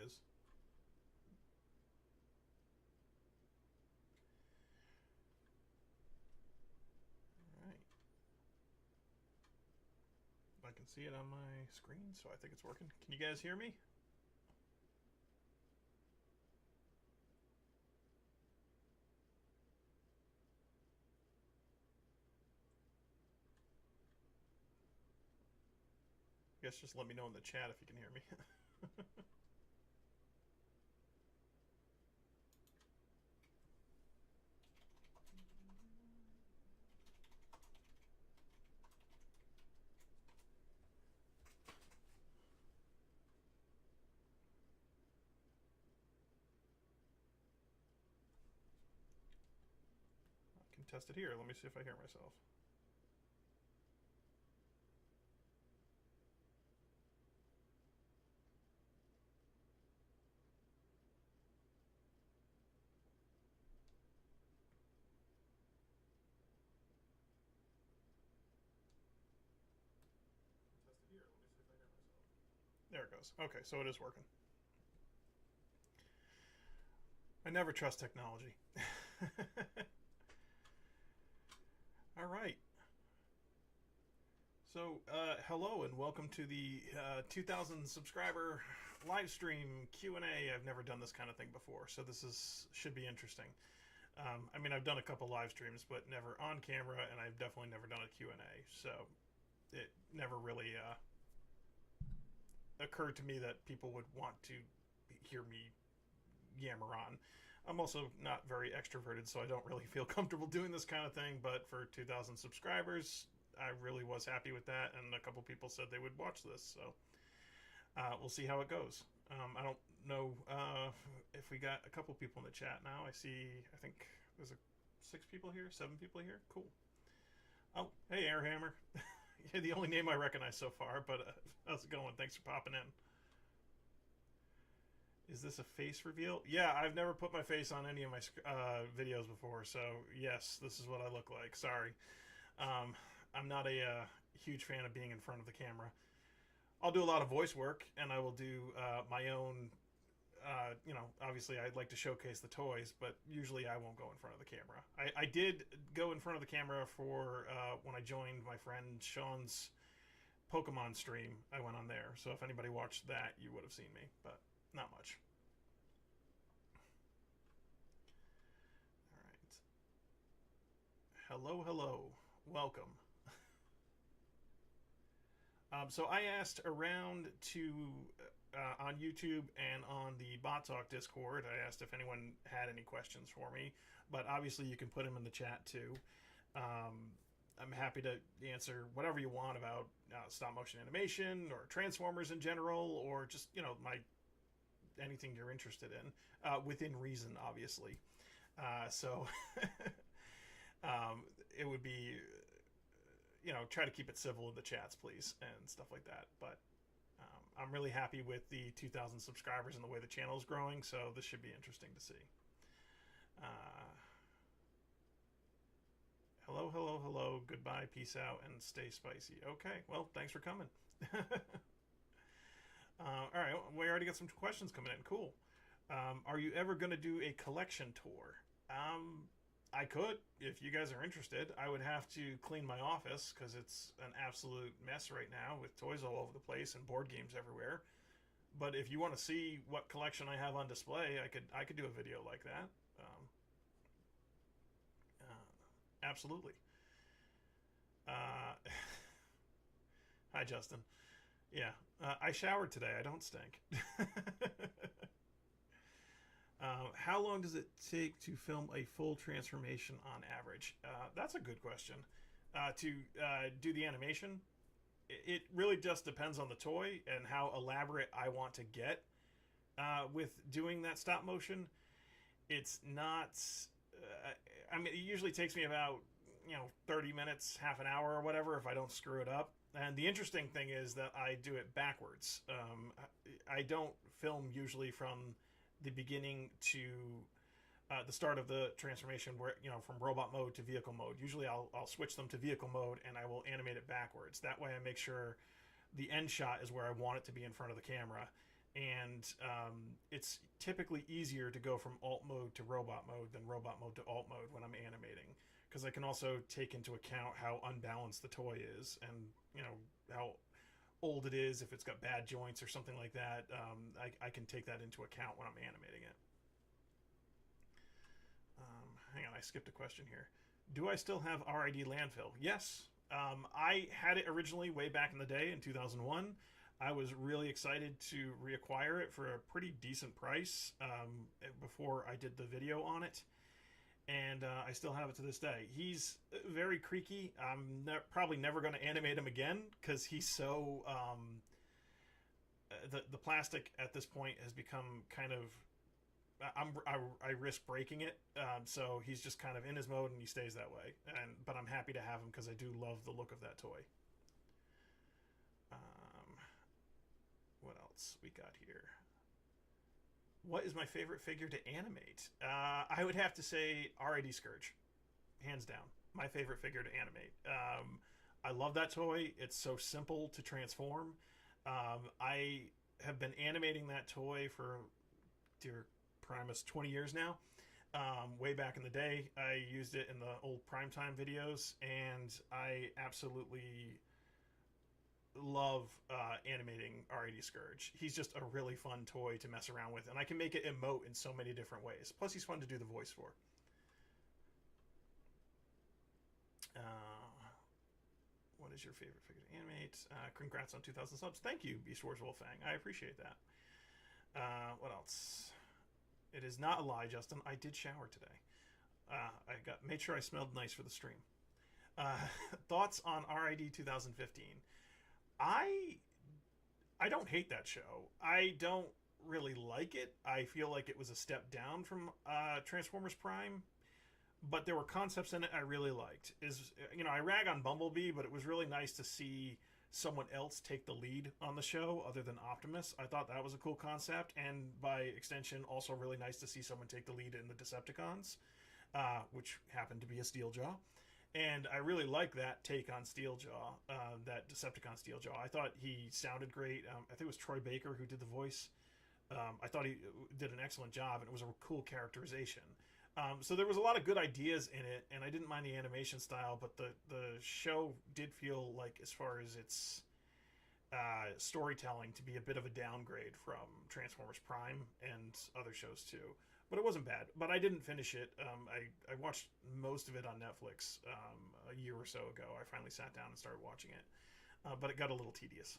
is. All right. I can see it on my screen, so I think it's working. Can you guys hear me? I guess just let me know in the chat if you can hear me. I can test it here. Let me see if I hear myself. Test it here. Let me see if I hear myself. There it goes. Okay, so it is working. I never trust technology. All right. So, hello and welcome to the 2,000 subscriber live stream Q&A. I've never done this kind of thing before, so should be interesting. I mean, I've done a couple live streams, but never on camera, and I've definitely never done a Q&A, so it never really occurred to me that people would want to hear me yammer on. I'm also not very extroverted, so I don't really feel comfortable doing this kind of thing, but for 2,000 subscribers, I really was happy with that, and a couple people said they would watch this, so we'll see how it goes. I don't know if we got a couple people in the chat now. I think there's 6 people here, 7 people here. Cool. Oh, hey, Airhammer. You're the only name I recognize so far, but how's it going? Thanks for popping in. Is this a face reveal? Yeah, I've never put my face on any of my videos before, so yes, this is what I look like. Sorry. I'm not a huge fan of being in front of the camera. I'll do a lot of voice work, and I will do my own, obviously I'd like to showcase the toys, but usually I won't go in front of the camera. I did go in front of the camera for when I joined my friend Sean's Pokemon stream. I went on there, so if anybody watched that, you would have seen me, but not much. All right. Hello, hello. Welcome. So I asked around to on YouTube and on the Bot Talk Discord. I asked if anyone had any questions for me, but obviously you can put them in the chat too. I'm happy to answer whatever you want about stop motion animation or Transformers in general, or just anything you're interested in within reason, obviously. So it would be try to keep it civil in the chats, please, and stuff like that. But I'm really happy with the 2,000 subscribers and the way the channel is growing, so this should be interesting to see. Hello, hello, hello, goodbye, peace out, and stay spicy. Okay, well, thanks for coming. All right, we already got some questions coming in. Cool. Are you ever going to do a collection tour? I could, if you guys are interested. I would have to clean my office because it's an absolute mess right now with toys all over the place and board games everywhere. But if you want to see what collection I have on display, I could do a video like that. Absolutely. Hi, Justin. Yeah, I showered today. I don't stink. How long does it take to film a full transformation on average? That's a good question. To do the animation, it really just depends on the toy and how elaborate I want to get. With doing that stop motion, it's not. I mean, it usually takes me about 30 minutes, half an hour, or whatever, if I don't screw it up. And the interesting thing is that I do it backwards. I don't film usually from the beginning to the start of the transformation, where from robot mode to vehicle mode. Usually I'll switch them to vehicle mode and I will animate it backwards. That way I make sure the end shot is where I want it to be in front of the camera, and it's typically easier to go from alt mode to robot mode than robot mode to alt mode when I'm animating, because I can also take into account how unbalanced the toy is, and how old it is, if it's got bad joints or something like that. I can take that into account when I'm animating it. Hang on, I skipped a question here. Do I still have RID landfill? Yes. I had it originally way back in the day in 2001. I was really excited to reacquire it for a pretty decent price before I did the video on it. And I still have it to this day. He's very creaky. I'm probably never going to animate him again because he's so... the plastic at this point has become kind of... I risk breaking it, so he's just kind of in his mode and he stays that way. But I'm happy to have him because I do love the look of that toy. What else we got here? What is my favorite figure to animate? I would have to say RID Scourge, hands down. My favorite figure to animate. I love that toy. It's so simple to transform. I have been animating that toy for, dear Primus, 20 years now. Way back in the day, I used it in the old Primetime videos, and I absolutely love animating RID Scourge. He's just a really fun toy to mess around with, and I can make it emote in so many different ways. Plus, he's fun to do the voice for. What is your favorite figure to animate? Congrats on 2,000 subs. Thank you, Beast Wars Wolfang. I appreciate that. What else? It is not a lie, Justin. I did shower today. I made sure I smelled nice for the stream. Thoughts on RID 2015? I don't hate that show. I don't really like it. I feel like it was a step down from Transformers Prime, but there were concepts in it I really liked. I rag on Bumblebee, but it was really nice to see someone else take the lead on the show other than Optimus. I thought that was a cool concept, and by extension, also really nice to see someone take the lead in the Decepticons, which happened to be a Steeljaw. And I really like that take on Steeljaw, that Decepticon Steeljaw. I thought he sounded great. I think it was Troy Baker who did the voice. I thought he did an excellent job, and it was a cool characterization. So there was a lot of good ideas in it, and I didn't mind the animation style, but the show did feel like, as far as its storytelling, to be a bit of a downgrade from Transformers Prime and other shows too. But it wasn't bad. But I didn't finish it. I watched most of it on Netflix a year or so ago. I finally sat down and started watching it. But it got a little tedious.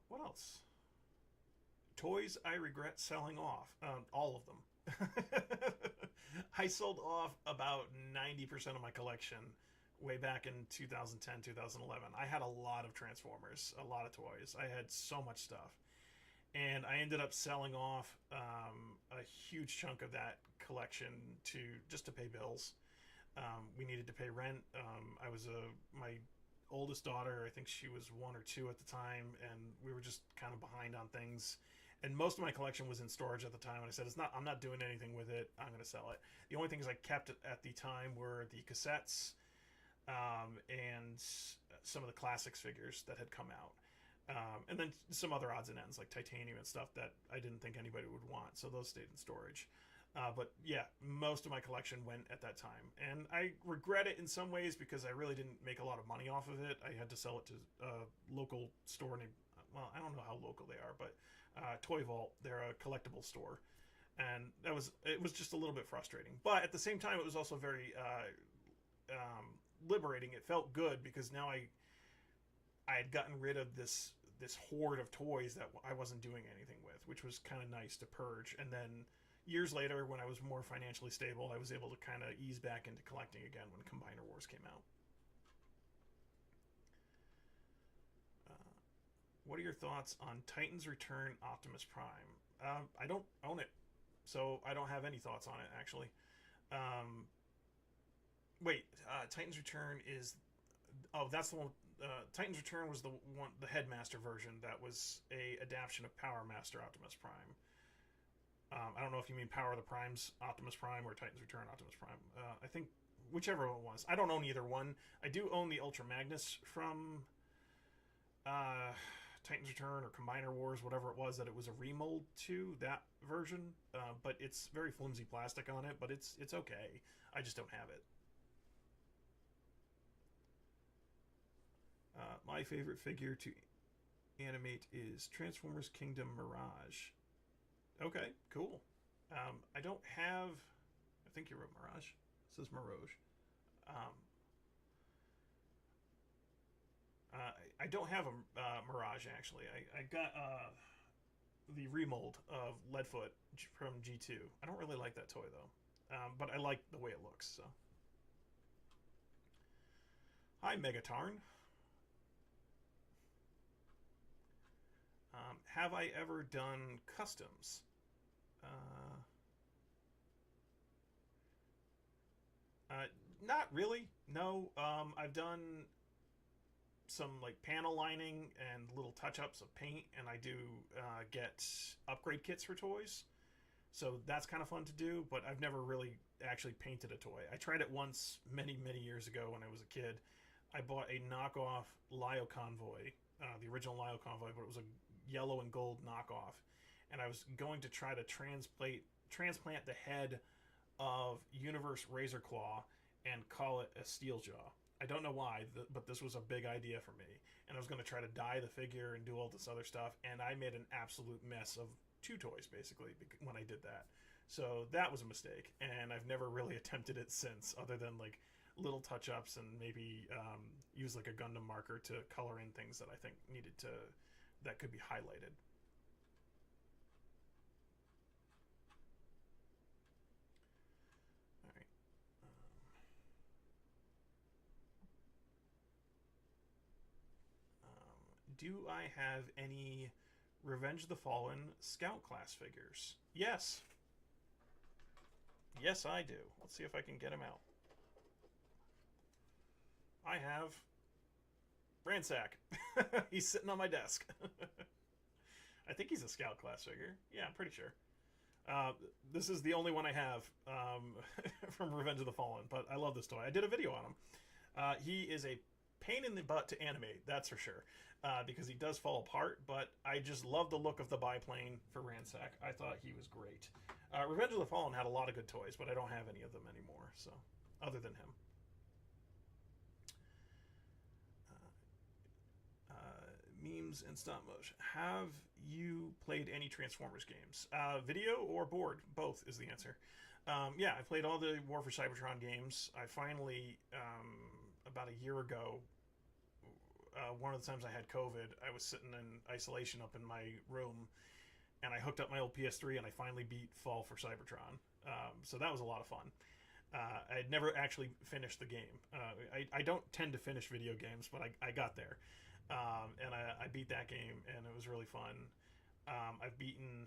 What else? Toys I regret selling off. All of them. I sold off about 90% of my collection way back in 2010, 2011. I had a lot of Transformers, a lot of toys. I had so much stuff. And I ended up selling off a huge chunk of that collection just to pay bills. We needed to pay rent. My oldest daughter, I think she was 1 or 2 at the time, and we were just kind of behind on things. And most of my collection was in storage at the time, and I said, I'm not doing anything with it. I'm going to sell it. The only things I kept at the time were the cassettes and some of the classics figures that had come out. And then some other odds and ends like titanium and stuff that I didn't think anybody would want, so those stayed in storage. But yeah, most of my collection went at that time, and I regret it in some ways because I really didn't make a lot of money off of it. I had to sell it to a local store named, well, I don't know how local they are, but Toy Vault. They're a collectible store, and it was just a little bit frustrating. But at the same time, it was also very liberating. It felt good because now I had gotten rid of this horde of toys that I wasn't doing anything with, which was kind of nice to purge. And then years later, when I was more financially stable, I was able to kind of ease back into collecting again when Combiner Wars came out. What are your thoughts on Titans Return Optimus Prime? I don't own it, so I don't have any thoughts on it, actually. Titans Return is... Oh, that's the one... Titans Return was the Headmaster version that was a adaptation of Power Master Optimus Prime. I don't know if you mean Power of the Primes Optimus Prime or Titans Return Optimus Prime. I think whichever one it was. I don't own either one. I do own the Ultra Magnus from Titans Return or Combiner Wars, whatever it was that it was a remold to that version. But it's very flimsy plastic on it, but it's okay. I just don't have it. My favorite figure to animate is Transformers Kingdom Mirage. Okay, cool. I don't have. I think you wrote Mirage. It says Mirage. Um, I don't have a Mirage actually. I got the remold of Leadfoot from G2. I don't really like that toy though, but I like the way it looks. So, hi Megatarn. Have I ever done customs? Uh, Not really. No. I've done some like panel lining and little touch ups of paint, and I do get upgrade kits for toys. So that's kind of fun to do, but I've never really actually painted a toy. I tried it once many, many years ago when I was a kid. I bought a knockoff Lio Convoy, the original Lio Convoy, but it was a yellow and gold knockoff. And I was going to try to transplant the head of Universe Razor Claw and call it a Steeljaw. I don't know why, but this was a big idea for me. And I was going to try to dye the figure and do all this other stuff, and I made an absolute mess of two toys, basically, when I did that. So that was a mistake, and I've never really attempted it since, other than, like, little touch-ups and maybe use, like, a Gundam marker to color in things that I think that could be highlighted. Do I have any Revenge of the Fallen Scout class figures? Yes. Yes, I do. Let's see if I can get him out. I have Ransack. He's sitting on my desk. I think he's a Scout class figure. Yeah, I'm pretty sure. This is the only one I have from Revenge of the Fallen, but I love this toy. I did a video on him. He is a pain in the butt to animate, that's for sure, because he does fall apart, but I just love the look of the biplane for Ransack. I thought he was great. Revenge of the Fallen had a lot of good toys, but I don't have any of them anymore, so, other than him. Memes and stop motion. Have you played any Transformers games? Video or board? Both is the answer. Yeah, I played all the War for Cybertron games. I finally, about a year ago, one of the times I had COVID, I was sitting in isolation up in my room, and I hooked up my old PS3, and I finally beat Fall for Cybertron. So that was a lot of fun. I had never actually finished the game. I don't tend to finish video games, but I got there. And I beat that game, and it was really fun. I've beaten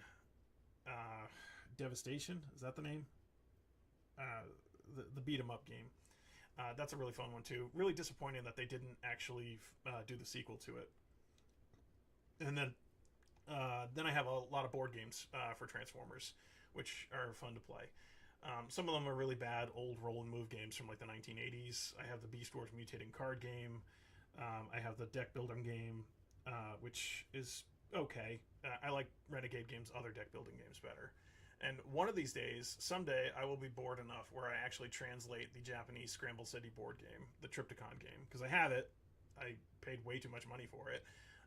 Devastation. Is that the name? The beat 'em up game. That's a really fun one too. Really disappointing that they didn't actually do the sequel to it. And then I have a lot of board games for Transformers, which are fun to play. Some of them are really bad old roll and move games from like the 1980s. I have the Beast Wars mutating card game. I have the deck building game, which is okay. I like Renegade Games' other deck building games better. And one of these days, someday, I will be bored enough where I actually translate the Japanese Scramble City board game, the Triptychon game, because I have it. I paid way too much money for it,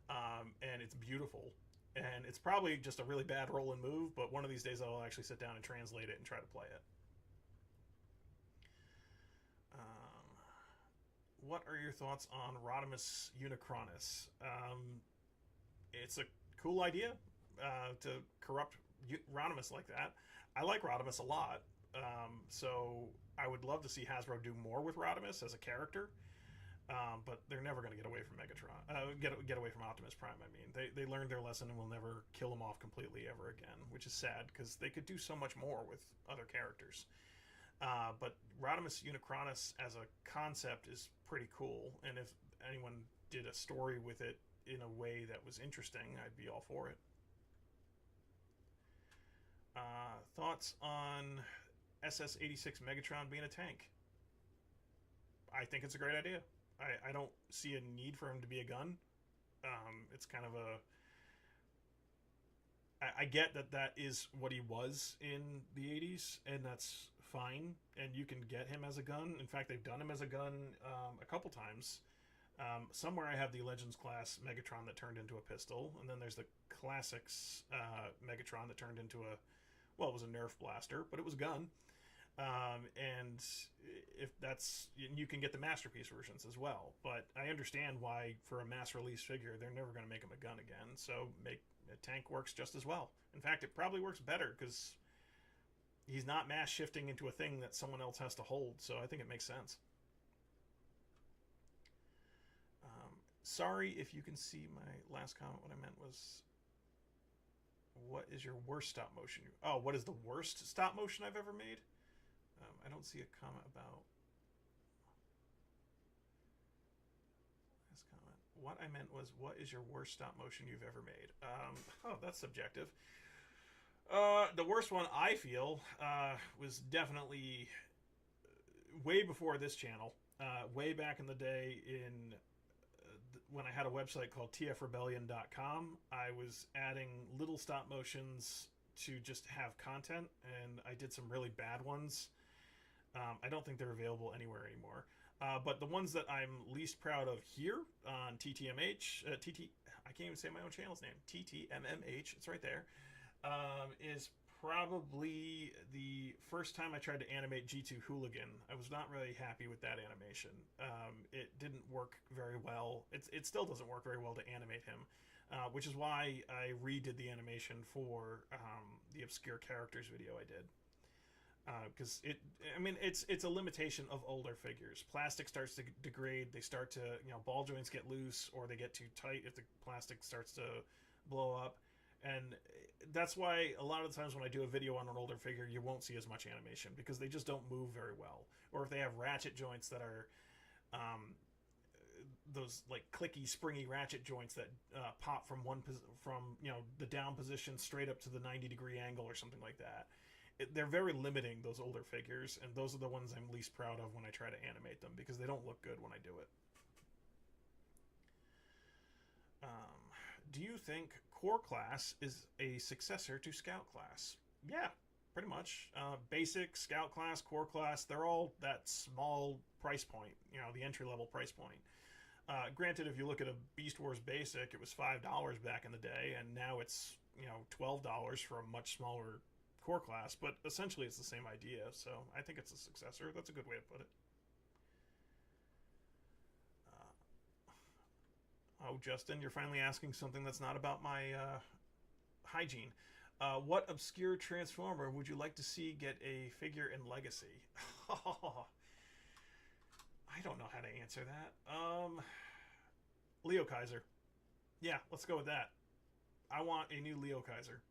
and it's beautiful. And it's probably just a really bad roll and move, but one of these days I'll actually sit down and translate it and try to play it. What are your thoughts on Rodimus Unicronus? It's a cool idea to corrupt Rodimus like that. I like Rodimus a lot, so I would love to see Hasbro do more with Rodimus as a character. But they're never going to get away from Megatron. Get away from Optimus Prime. I mean, they learned their lesson and will never kill him off completely ever again, which is sad because they could do so much more with other characters. But Rodimus Unicronus as a concept is pretty cool, and if anyone did a story with it in a way that was interesting, I'd be all for it. Thoughts on SS-86 Megatron being a tank? I think it's a great idea. I don't see a need for him to be a gun. It's kind of a I get that that is what he was in the 80s, and that's fine. And you can get him as a gun. In fact, they've done him as a gun a couple times. Somewhere I have the Legends class Megatron that turned into a pistol, and then there's the Classics Megatron that turned into a, well, it was a Nerf blaster, but it was a gun. And if that's, you can get the Masterpiece versions as well. But I understand why, for a mass release figure, they're never going to make him a gun again. So make a tank works just as well. In fact, it probably works better because he's not mass shifting into a thing that someone else has to hold. So I think it makes sense. Sorry if you can see my last comment. What I meant was, what is your worst stop motion? Oh, what is the worst stop motion I've ever made? I don't see a comment about this comment. What I meant was, what is your worst stop motion you've ever made? Oh, that's subjective. The worst one I feel was definitely way before this channel. Way back in the day, in when I had a website called tfrebellion.com, I was adding little stop motions to just have content, and I did some really bad ones. I don't think they're available anywhere anymore. But the ones that I'm least proud of here on TTMH, I can't even say my own channel's name, TTMMH, it's right there, is probably the first time I tried to animate G2 Hooligan. I was not really happy with that animation. It didn't work very well. It still doesn't work very well to animate him, which is why I redid the animation for the obscure characters video I did. Because it's a limitation of older figures. Plastic starts to degrade. They start to, ball joints get loose, or they get too tight if the plastic starts to blow up. And that's why a lot of the times when I do a video on an older figure, you won't see as much animation, because they just don't move very well. Or if they have ratchet joints that are those like clicky, springy ratchet joints that pop from the down position straight up to the 90-degree angle or something like that. They're very limiting, those older figures, and those are the ones I'm least proud of when I try to animate them, because they don't look good when I do it. Do you think Core Class is a successor to Scout Class? Yeah, pretty much. Basic, Scout Class, Core Class, they're all that small price point, the entry-level price point. Granted, if you look at a Beast Wars Basic, it was $5 back in the day, and now it's, $12 for a much smaller Core Class, but essentially it's the same idea, so I think it's a successor. That's a good way to put it. Oh, Justin, you're finally asking something that's not about my hygiene. What obscure Transformer would you like to see get a figure in Legacy? Oh, I don't know how to answer that. Leo Kaiser. Yeah, let's go with that. I want a new Leo Kaiser.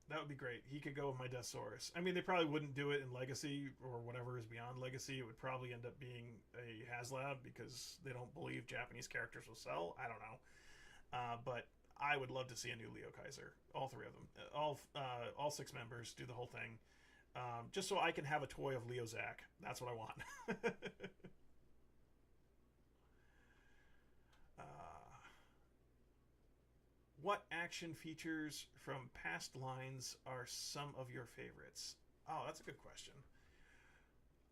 That would be great. He could go with my Deathsaurus. I mean, they probably wouldn't do it in Legacy or whatever is beyond Legacy. It would probably end up being a HasLab because they don't believe Japanese characters will sell. I don't know. But I would love to see a new Leo Kaiser. All three of them. All 6 members do the whole thing. Just so I can have a toy of Leo Zach. That's what I want. What action features from past lines are some of your favorites? Oh, that's a good question.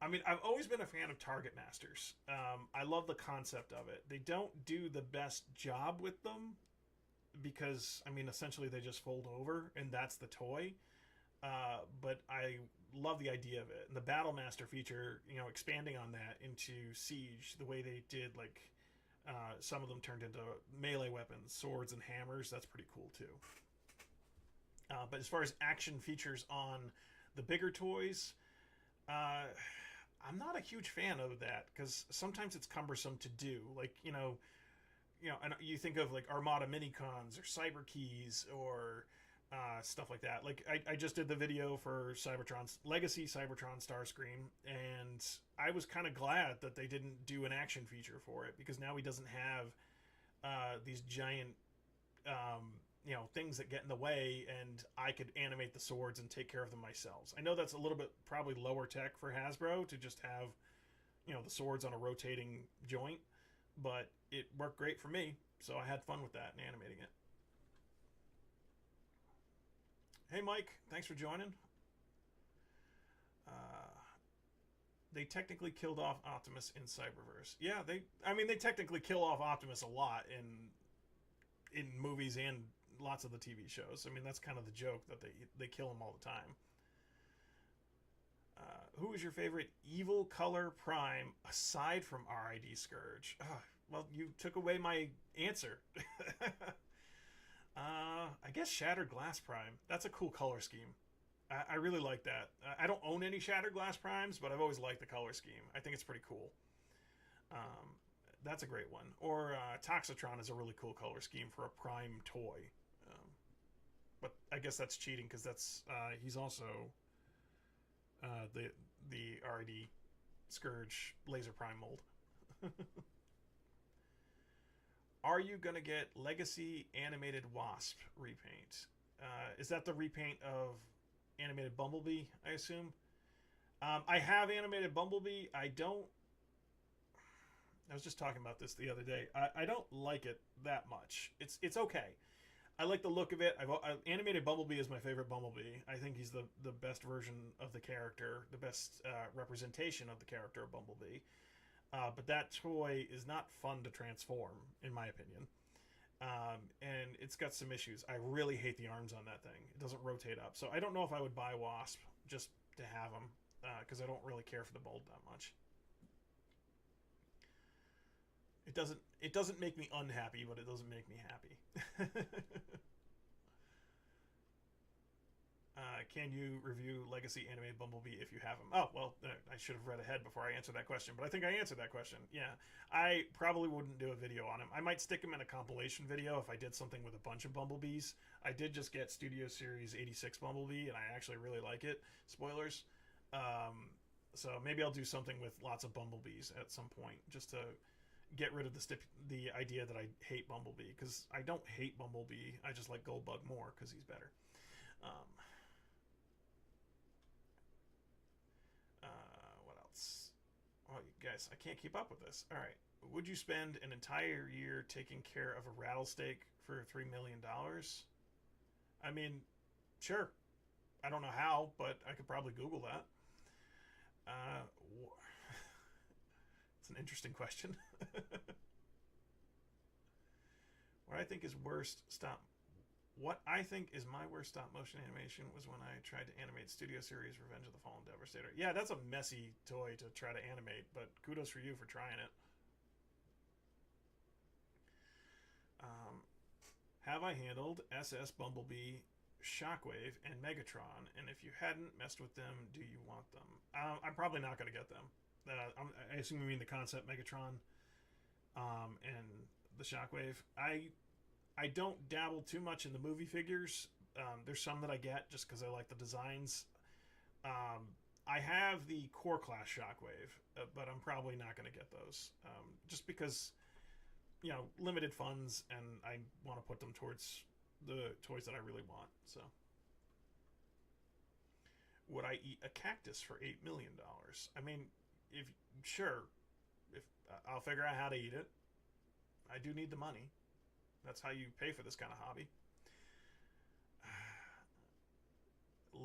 I mean, I've always been a fan of Target Masters. I love the concept of it. They don't do the best job with them because, essentially they just fold over and that's the toy. But I love the idea of it. And the Battle Master feature, expanding on that into Siege, the way they did, some of them turned into melee weapons, swords and hammers. That's pretty cool too. But as far as action features on the bigger toys, I'm not a huge fan of that because sometimes it's cumbersome to do. And you think of Armada Minicons or Cyber Keys or stuff like that. I just did the video for Cybertron's Legacy Cybertron Starscream, and I was kind of glad that they didn't do an action feature for it, because now he doesn't have these giant things that get in the way, and I could animate the swords and take care of them myself. I know that's a little bit probably lower tech for Hasbro to just have the swords on a rotating joint, but it worked great for me. So I had fun with that and animating it. Hey, Mike, thanks for joining. Uh, they technically killed off Optimus in Cyberverse. Yeah, they. I mean, they technically kill off Optimus a lot in movies and lots of the TV shows. I mean, that's kind of the joke that they kill him all the time. Who is your favorite evil color prime aside from RID Scourge? Well, you took away my answer. I guess Shattered Glass Prime. That's a cool color scheme. I really like that. I don't own any Shattered Glass Primes, but I've always liked the color scheme. I think it's pretty cool. Um, that's a great one. Or Toxitron is a really cool color scheme for a Prime toy. Um, but I guess that's cheating because that's he's also the RID Scourge Laser Prime mold. Are you gonna get Legacy Animated Wasp repaint? Is that the repaint of Animated Bumblebee? I assume. I have Animated Bumblebee. I don't. I was just talking about this the other day. I don't like it that much. It's okay. I like the look of it. Animated Bumblebee is my favorite Bumblebee. I think he's the best version of the character, the best representation of the character of Bumblebee. But that toy is not fun to transform, in my opinion. And it's got some issues. I really hate the arms on that thing. It doesn't rotate up. So I don't know if I would buy Wasp just to have him, because I don't really care for the mold that much. It doesn't make me unhappy, but it doesn't make me happy. Can you review Legacy Animated Bumblebee if you have them? Oh, well, I should have read ahead before I answered that question, but I think I answered that question. Yeah, I probably wouldn't do a video on him. I might stick him in a compilation video if I did something with a bunch of Bumblebees. I did just get Studio Series 86 Bumblebee, and I actually really like it. Spoilers. So maybe I'll do something with lots of Bumblebees at some point, just to get rid of the idea that I hate Bumblebee, because I don't hate Bumblebee. I just like Goldbug more because he's better. Um, what else? Oh, you guys, I can't keep up with this. All right. Would you spend an entire year taking care of a rattlesnake for $3 million? I mean, sure. I don't know how, but I could probably Google that. Uh, it's an interesting question. What I think is worst stop What I think is my worst stop motion animation was when I tried to animate Studio Series Revenge of the Fallen Devastator. Yeah, that's a messy toy to try to animate, but kudos for you for trying it. Have I handled SS Bumblebee, Shockwave, and Megatron? And if you hadn't messed with them, do you want them? I'm probably not going to get them. I assume you mean the concept Megatron and the Shockwave. I don't dabble too much in the movie figures. There's some that I get just because I like the designs. I have the core class Shockwave, but I'm probably not going to get those just because, limited funds, and I want to put them towards the toys that I really want. So, would I eat a cactus for $8 million? I mean, if I'll figure out how to eat it. I do need the money. That's how you pay for this kind of hobby.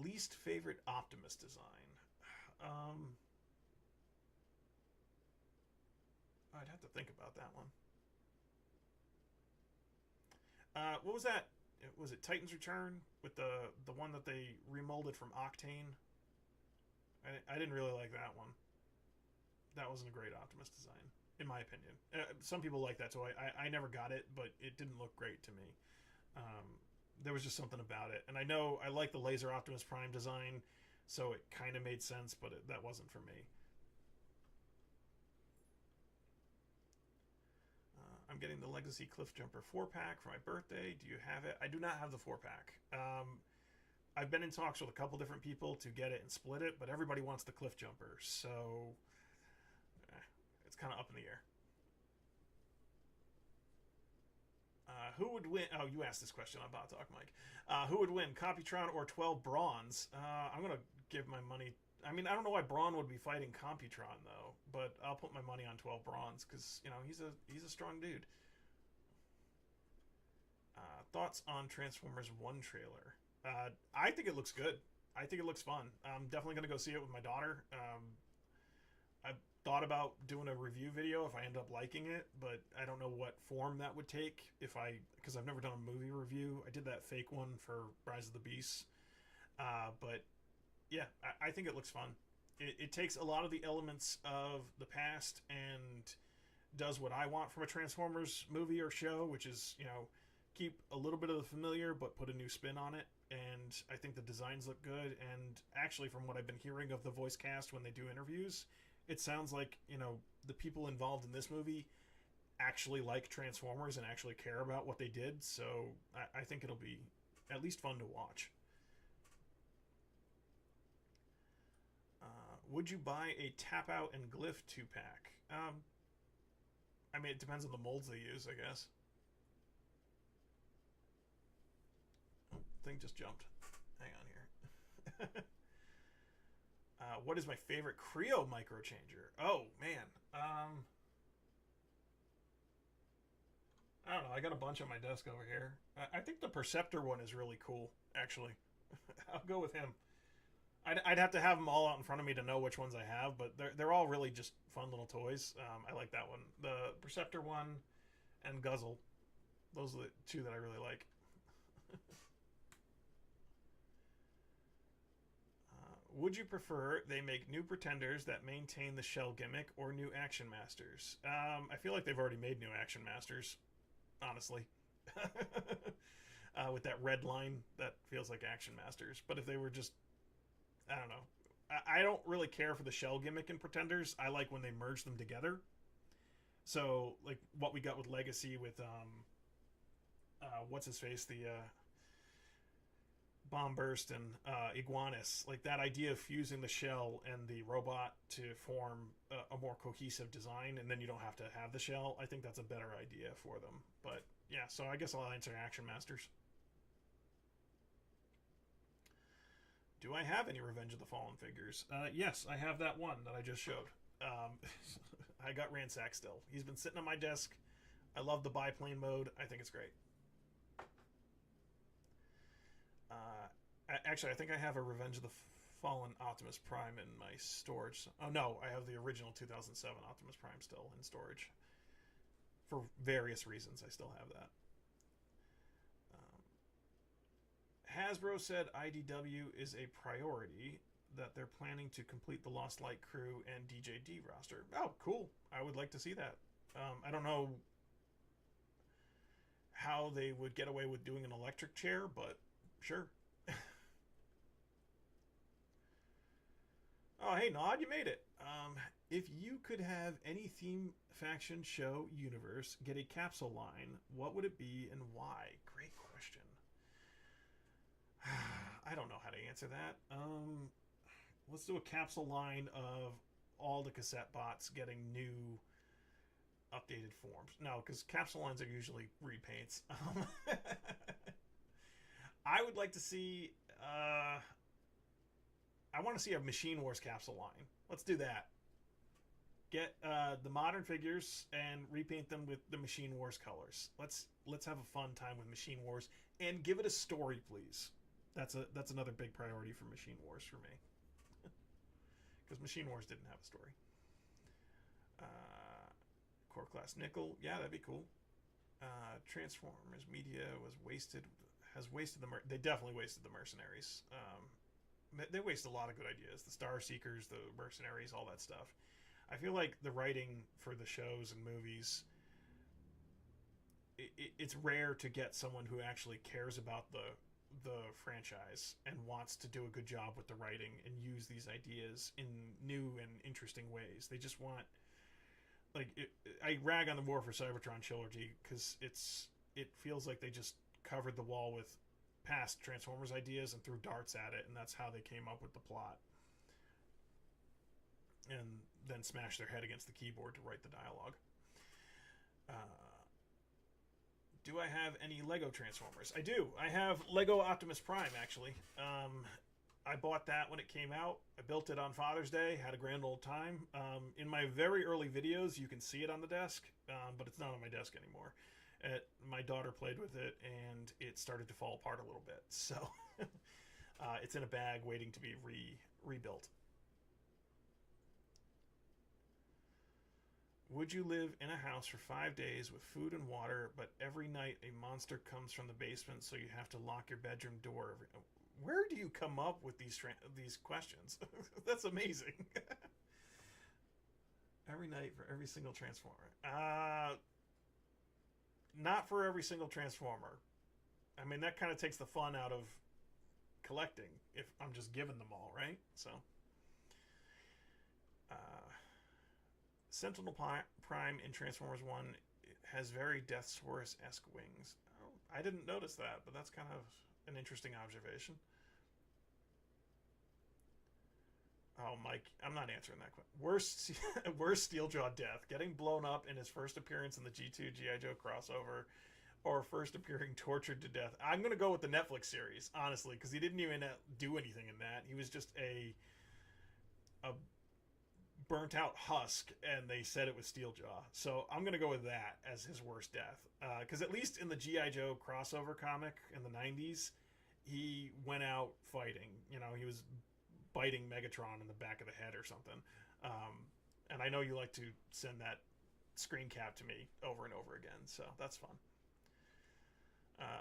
Least favorite Optimus design. I'd have to think about that one. What was that? Was it Titan's Return with the one that they remolded from Octane? I didn't really like that one. That wasn't a great Optimus design, in my opinion. Some people like that toy. I never got it, but it didn't look great to me. There was just something about it. And I know I like the Laser Optimus Prime design, so it kind of made sense, but that wasn't for me. I'm getting the Legacy Cliffjumper 4-pack for my birthday. Do you have it? I do not have the 4-pack. I've been in talks with a couple different people to get it and split it, but everybody wants the Cliffjumper, so it's kind of up in the air. Who would win? Oh, you asked this question on Bot Talk, Mike. Who would win, Computron or 12 Bronze? I'm going to give my money. I mean, I don't know why Brawn would be fighting Computron, though, but I'll put my money on 12 Bronze because, he's a strong dude. Thoughts on Transformers 1 trailer? I think it looks good. I think it looks fun. I'm definitely going to go see it with my daughter. I've thought about doing a review video if I end up liking it, but I don't know what form that would take because I've never done a movie review. I did that fake one for Rise of the Beasts. But yeah, I think it looks fun. It takes a lot of the elements of the past and does what I want from a Transformers movie or show, which is, keep a little bit of the familiar but put a new spin on it. And I think the designs look good. And actually, from what I've been hearing of the voice cast when they do interviews, it sounds like, the people involved in this movie actually like Transformers and actually care about what they did. So I think it'll be at least fun to watch. Would you buy a Tap Out and Glyph 2-pack? I mean, it depends on the molds they use, I guess. Oh, thing just jumped. Hang on here. What is my favorite Creo microchanger? Oh, man. I don't know. I got a bunch on my desk over here. I think the Perceptor one is really cool, actually. I'll go with him. I'd have to have them all out in front of me to know which ones I have, but they're all really just fun little toys. I like that one. The Perceptor one and Guzzle. Those are the two that I really like. Would you prefer they make new Pretenders that maintain the shell gimmick or new Action Masters? I feel like they've already made new Action Masters, honestly. With that red line, that feels like Action Masters. But if they were just, I don't know. I don't really care for the shell gimmick in Pretenders. I like when they merge them together. So, like what we got with Legacy with, what's his face? The, Bomb Burst and Iguanus, like that idea of fusing the shell and the robot to form a more cohesive design, and then you don't have to have the shell. I think that's a better idea for them. But yeah, so I guess I'll answer Action Masters. Do I have any Revenge of the Fallen figures? Yes, I have that one that I just showed. I got Ransack still. He's been sitting on my desk. I love the biplane mode. I think it's great. Actually, I think I have a Revenge of the Fallen Optimus Prime in my storage. Oh no, I have the original 2007 Optimus Prime still in storage. For various reasons, I still have that. Hasbro said IDW is a priority, that they're planning to complete the Lost Light crew and DJD roster. Oh, cool. I would like to see that. I don't know how they would get away with doing an electric chair, but sure. Oh, hey, Nod, you made it. If you could have any theme, faction, show, universe get a capsule line, what would it be and why? Great question. I don't know how to answer that. Let's do a capsule line of all the cassette bots getting new updated forms. No, because capsule lines are usually repaints. I would like to see... I want to see a Machine Wars capsule line. Let's do that. Get the modern figures and repaint them with the Machine Wars colors. Let's have a fun time with Machine Wars and give it a story, please. That's another big priority for Machine Wars for me. Because Machine Wars didn't have a story. Core Class Nickel, yeah, that'd be cool. Transformers Media has wasted they definitely wasted the Mercenaries. They waste a lot of good ideas. The Star Seekers, the Mercenaries, all that stuff. I feel like the writing for the shows and movies, it's rare to get someone who actually cares about the franchise and wants to do a good job with the writing and use these ideas in new and interesting ways. They just want, I rag on the War for Cybertron trilogy because it feels like they just covered the wall with past Transformers ideas and threw darts at it, and that's how they came up with the plot. And then smashed their head against the keyboard to write the dialogue. Do I have any Lego Transformers? I do. I have Lego Optimus Prime, actually. I bought that when it came out. I built it on Father's Day, had a grand old time. In my very early videos, you can see it on the desk, but it's not on my desk anymore. My daughter played with it, and it started to fall apart a little bit. So it's in a bag waiting to be rebuilt. Would you live in a house for 5 days with food and water, but every night a monster comes from the basement, so you have to lock your bedroom door? Where do you come up with these questions? That's amazing. Every night for every single Transformer. Not for every single Transformer. I mean, that kind of takes the fun out of collecting if I'm just giving them all, right? So, uh, Sentinel Prime in Transformers 1 has very Deathsaurus-esque wings. Oh, I didn't notice that, but that's kind of an interesting observation. Oh, Mike, I'm not answering that question. Worst Steeljaw death: getting blown up in his first appearance in the G2 G.I. Joe crossover, or first appearing tortured to death. I'm going to go with the Netflix series, honestly, because he didn't even do anything in that. He was just a burnt out husk, and they said it was Steeljaw. So I'm going to go with that as his worst death. Because at least in the G.I. Joe crossover comic in the 90s, he went out fighting. You know, he was biting Megatron in the back of the head or something. And I know you like to send that screen cap to me over and over again, so that's fun.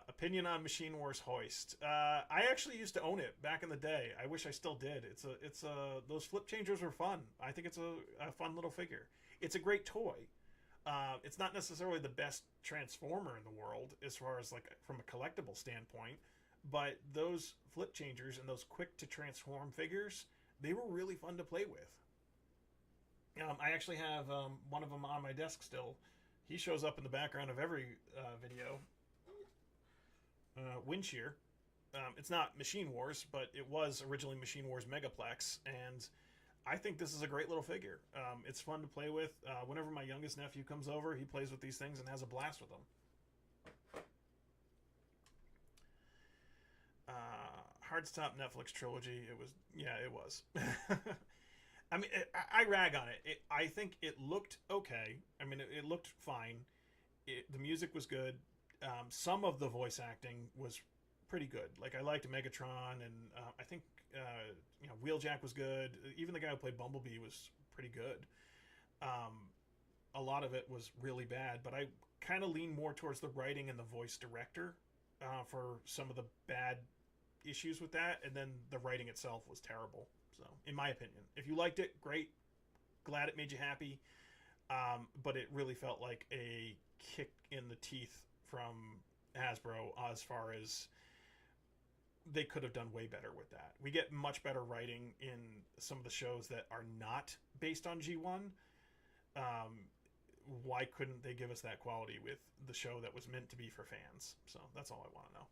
Opinion on Machine Wars Hoist. I actually used to own it back in the day. I wish I still did. Those flip changers were fun. I think it's a fun little figure. It's a great toy. It's not necessarily the best Transformer in the world as far as like from a collectible standpoint, but those flip changers and those quick to transform figures, they were really fun to play with. I actually have one of them on my desk still. He shows up in the background of every video. Windshear. It's not Machine Wars, but it was originally Machine Wars Megaplex, and I think this is a great little figure. It's fun to play with. Whenever my youngest nephew comes over, he plays with these things and has a blast with them. Hardstop Netflix trilogy. It was. I mean, I rag on it. I think it looked okay. I mean, it looked fine. The music was good. Some of the voice acting was pretty good. Like, I liked Megatron, and I think Wheeljack was good. Even the guy who played Bumblebee was pretty good. A lot of it was really bad, but I kind of lean more towards the writing and the voice director for some of the bad issues with that, and then the writing itself was terrible. So, in my opinion, if you liked it, great. Glad it made you happy. But it really felt like a kick in the teeth from Hasbro as far as they could have done way better with that. We get much better writing in some of the shows that are not based on G1. Why couldn't they give us that quality with the show that was meant to be for fans? So that's all I want to know.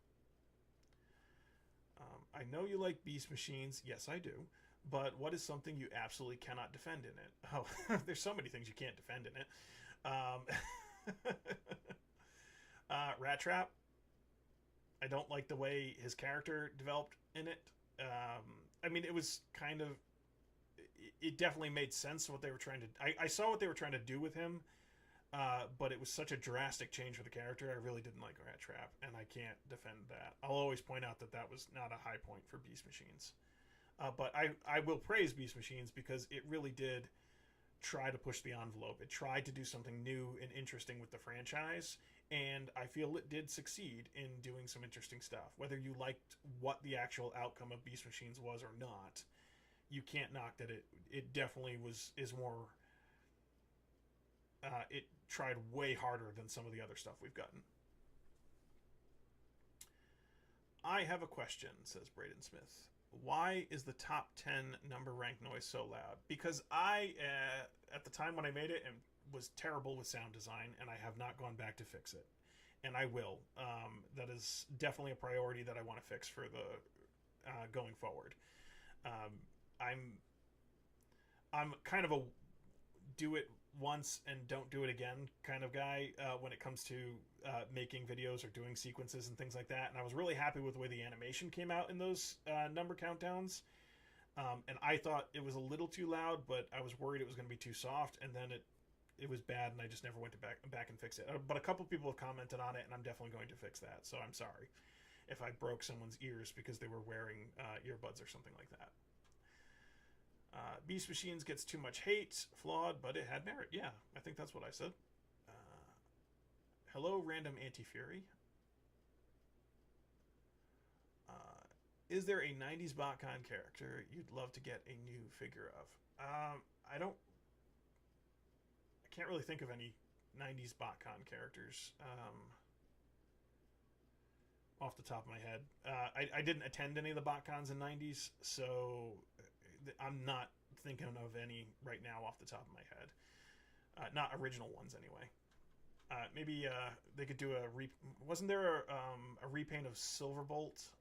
I know you like Beast Machines. Yes, I do. But what is something you absolutely cannot defend in it? Oh, there's so many things you can't defend in it. Rat Trap. I don't like the way his character developed in it. I mean, it was kind of... It definitely made sense what they were trying to... I saw what they were trying to do with him, but it was such a drastic change for the character. I really didn't like Rat Trap, and I can't defend that. I'll always point out that that was not a high point for Beast Machines. But I will praise Beast Machines because it really did try to push the envelope. It tried to do something new and interesting with the franchise, and I feel it did succeed in doing some interesting stuff. Whether you liked what the actual outcome of Beast Machines was or not, you can't knock that it definitely is more... it tried way harder than some of the other stuff we've gotten. I have a question, says Braden Smith. Why is the top 10 number rank noise so loud? Because I, at the time when I made it, was terrible with sound design, and I have not gone back to fix it. And I will. That is definitely a priority that I want to fix for the going forward. I'm kind of a do it once and don't do it again kind of guy when it comes to making videos or doing sequences and things like that. And I was really happy with the way the animation came out in those number countdowns. And I thought it was a little too loud, but I was worried it was going to be too soft. And then it was bad, and I just never went to back and fix it. But a couple people have commented on it, and I'm definitely going to fix that. So I'm sorry if I broke someone's ears because they were wearing earbuds or something like that. Beast Machines gets too much hate, flawed, but it had merit. Yeah, I think that's what I said. Hello, random anti-fury. Is there a 90s BotCon character you'd love to get a new figure of? I can't really think of any 90s BotCon characters off the top of my head. I didn't attend any of the BotCons in 90s, so I'm not thinking of any right now off the top of my head. Not original ones, anyway. Maybe they could do wasn't there a repaint of Silverbolt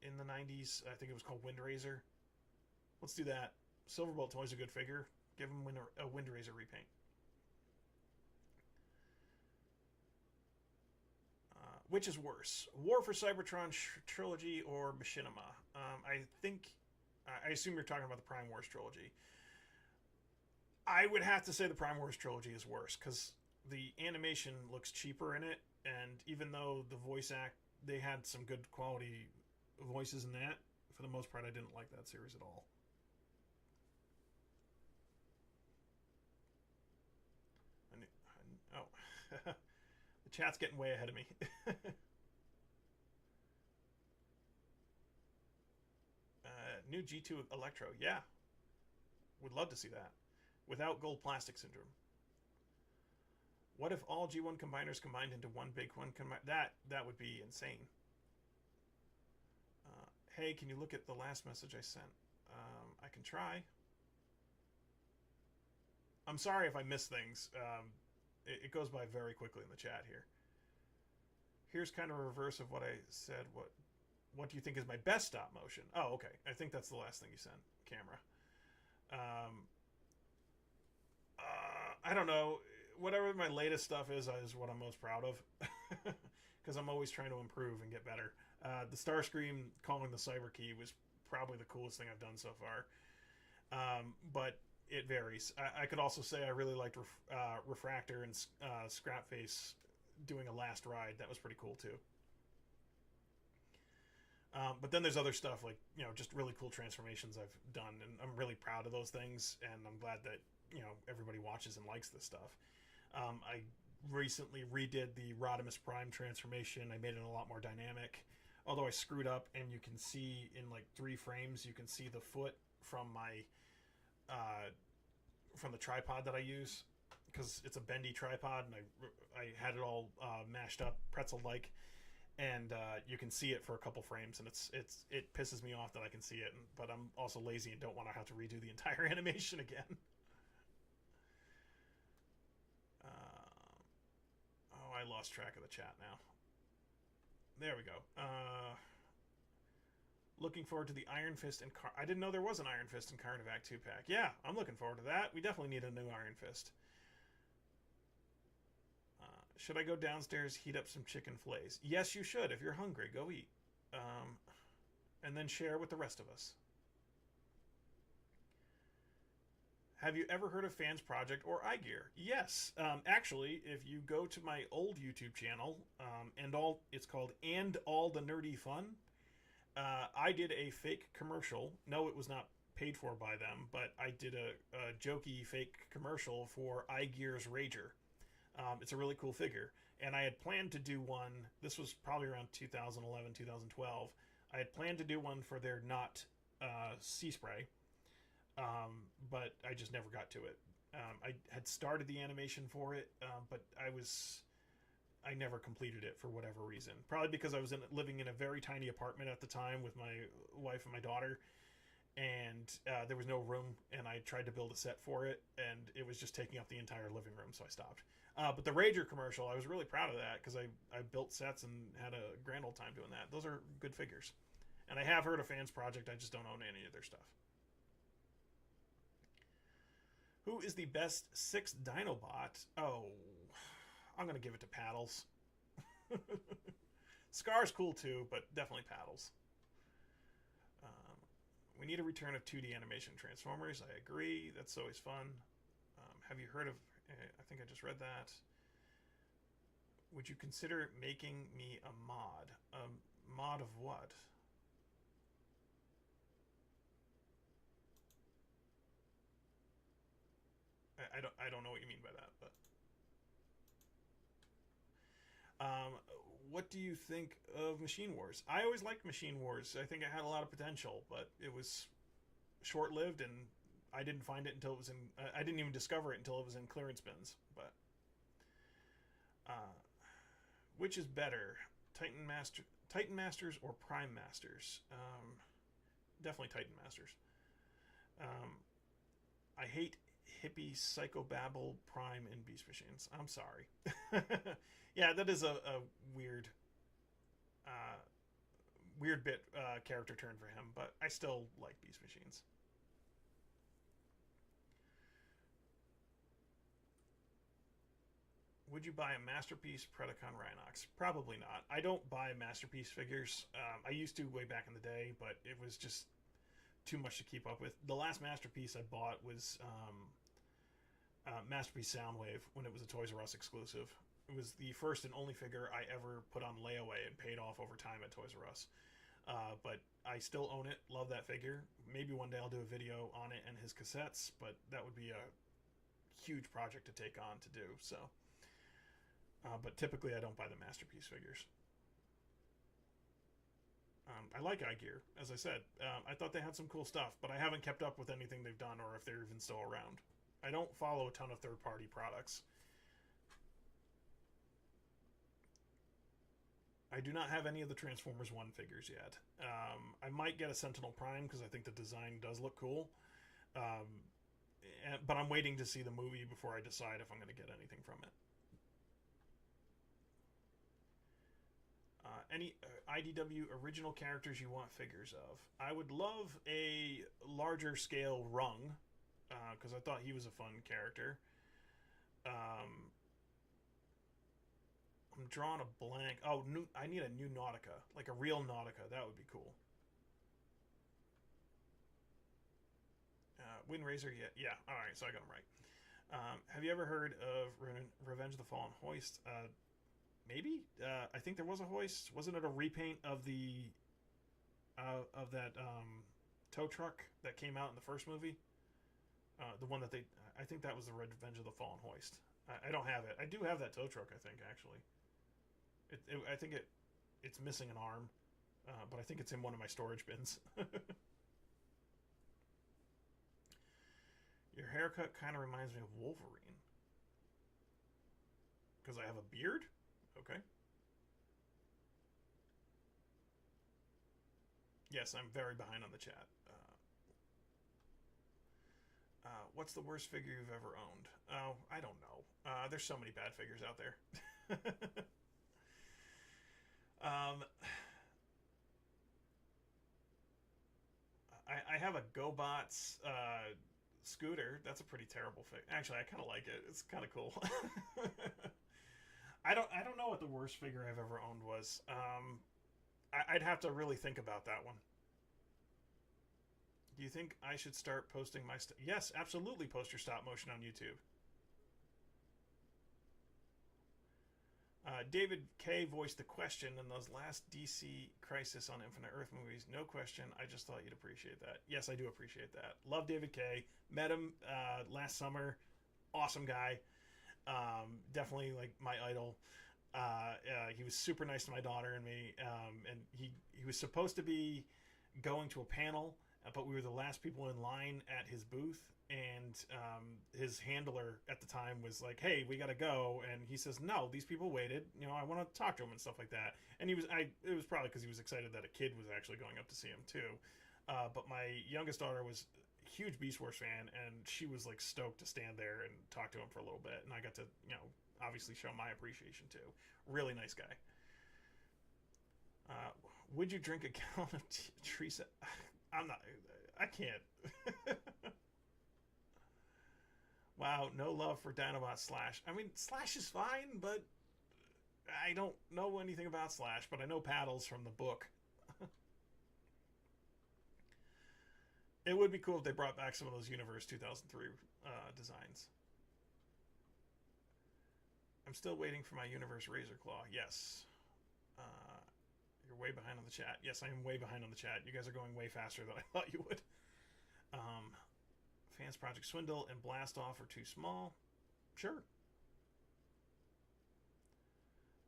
in the 90s? I think it was called Windrazor. Let's do that. Silverbolt's always a good figure. Give him a Windrazor repaint. Which is worse, War for Cybertron trilogy or Machinima? I assume you're talking about the Prime Wars trilogy. I would have to say the Prime Wars trilogy is worse because the animation looks cheaper in it, and even though they had some good quality voices in that, for the most part, I didn't like that series at all. Oh. The chat's getting way ahead of me. New G2 Electro. Yeah. Would love to see that. Without gold plastic syndrome. What if all G1 combiners combined into one big one? That would be insane. Hey, can you look at the last message I sent? I can try. I'm sorry if I miss things. It goes by very quickly in the chat here. Here's kind of a reverse of what I said. What do you think is my best stop motion? Oh, okay. I think that's the last thing you sent, camera. I don't know. Whatever my latest stuff is what I'm most proud of. Because I'm always trying to improve and get better. The Starscream calling the Cyber Key was probably the coolest thing I've done so far. But it varies. I could also say I really liked Refractor and Scrapface doing a last ride. That was pretty cool too. But then there's other stuff like, just really cool transformations I've done, and I'm really proud of those things, and I'm glad that, everybody watches and likes this stuff. I recently redid the Rodimus Prime transformation. I made it a lot more dynamic, although I screwed up, and you can see in like 3 frames, you can see the foot from my from the tripod that I use, because it's a bendy tripod, and I had it all mashed up pretzel-like, and you can see it for a couple frames, and it pisses me off that I can see it, but I'm also lazy and don't want to have to redo the entire animation again. I lost track of the chat now. There we go. Looking forward to the Iron Fist and I didn't know there was an Iron Fist and Carnivac 2-pack. Yeah, I'm looking forward to that. We definitely need a new Iron Fist. Should I go downstairs, heat up some chicken fillets? Yes, you should. If you're hungry, go eat. And then share with the rest of us. Have you ever heard of Fans Project or iGear? Yes. Actually, if you go to my old YouTube channel, it's called And All the Nerdy Fun, I did a fake commercial. No, it was not paid for by them, but I did a jokey fake commercial for iGear's Rager. It's a really cool figure. And I had planned to do one, this was probably around 2011, 2012. I had planned to do one for their Not Sea Spray. But I just never got to it. I had started the animation for it, but I never completed it for whatever reason. Probably because I was living in a very tiny apartment at the time with my wife and my daughter, and there was no room, and I tried to build a set for it, and it was just taking up the entire living room, so I stopped. But the Rager commercial, I was really proud of that, because I built sets and had a grand old time doing that. Those are good figures. And I have heard of Fans Project, I just don't own any of their stuff. Who is the best 6 Dinobot? Oh, I'm going to give it to Paddles. Scar's cool too, but definitely Paddles. We need a return of 2D animation Transformers. I agree. That's always fun. Have you heard of I think I just read that. Would you consider making me a mod? A mod of what? I don't know what you mean by that, but um, what do you think of Machine Wars? I always liked Machine Wars. I think it had a lot of potential, but it was short lived, and I didn't find it until it was in. I didn't even discover it until it was in clearance bins. But uh, which is better, Titan Masters, or Prime Masters? Definitely Titan Masters. Um, I hate hippie psychobabble Prime and Beast Machines. I'm sorry. Yeah, that is a weird, uh, weird bit character turn for him, but I still like Beast Machines. Would you buy a Masterpiece Predacon Rhinox? Probably not. I don't buy Masterpiece figures. I used to way back in the day, but it was just too much to keep up with. The last Masterpiece I bought was Masterpiece Soundwave when it was a Toys R Us exclusive. It was the first and only figure I ever put on layaway and paid off over time at Toys R Us. But I still own it. Love that figure. Maybe one day I'll do a video on it and his cassettes, but that would be a huge project to take on to do. So, but typically I don't buy the Masterpiece figures. I like iGear, as I said. I thought they had some cool stuff, but I haven't kept up with anything they've done or if they're even still around. I don't follow a ton of third-party products. I do not have any of the Transformers 1 figures yet. I might get a Sentinel Prime because I think the design does look cool. Um, but I'm waiting to see the movie before I decide if I'm going to get anything from it. Any IDW original characters you want figures of? I would love a larger scale Rung because I thought he was a fun character. Um, I'm drawing a blank. Oh, I need a new Nautica, like a real Nautica. That would be cool. Windrazor, yeah, yeah. All right, so I got him right. Have you ever heard of Revenge of the Fallen Hoist? Maybe. I think there was a hoist. Wasn't it a repaint of of that tow truck that came out in the first movie? The one that they. I think that was the Revenge of the Fallen Hoist. I don't have it. I do have that tow truck. I think actually. I think it's missing an arm, but I think it's in one of my storage bins. Your haircut kind of reminds me of Wolverine because I have a beard. Okay. Yes, I'm very behind on the chat. What's the worst figure you've ever owned? Oh, I don't know. There's so many bad figures out there. um, I have a GoBots scooter. That's a pretty terrible figure. Actually, I kind of like it. It's kind of cool. I don't know what the worst figure I've ever owned was. I'd have to really think about that one. Do you think I should start posting my stuff? Yes, absolutely. Post your stop motion on YouTube. David K voiced the question in those last DC Crisis on Infinite Earth movies. No question. I just thought you'd appreciate that. Yes, I do appreciate that. Love David K. Met him last summer. Awesome guy. Definitely like my idol. He was super nice to my daughter and me. And he was supposed to be going to a panel, but we were the last people in line at his booth, and his handler at the time was like, "Hey, we gotta go," and he says, "No, these people waited. You know, I want to talk to him and stuff like that." And it was probably because he was excited that a kid was actually going up to see him too. But my youngest daughter was a huge Beast Wars fan, and she was like stoked to stand there and talk to him for a little bit, and I got to, obviously show my appreciation too. Really nice guy. Uh, would you drink a gallon of Teresa? I'm not. I can't. Wow, no love for Dinobot Slash. I mean, Slash is fine, but I don't know anything about Slash, but I know Paddles from the book. It would be cool if they brought back some of those Universe 2003 designs. I'm still waiting for my Universe Razor Claw. Yes. Uh, you're way behind on the chat. Yes, I am way behind on the chat. You guys are going way faster than I thought you would. Fans Project Swindle and Blast Off are too small. Sure.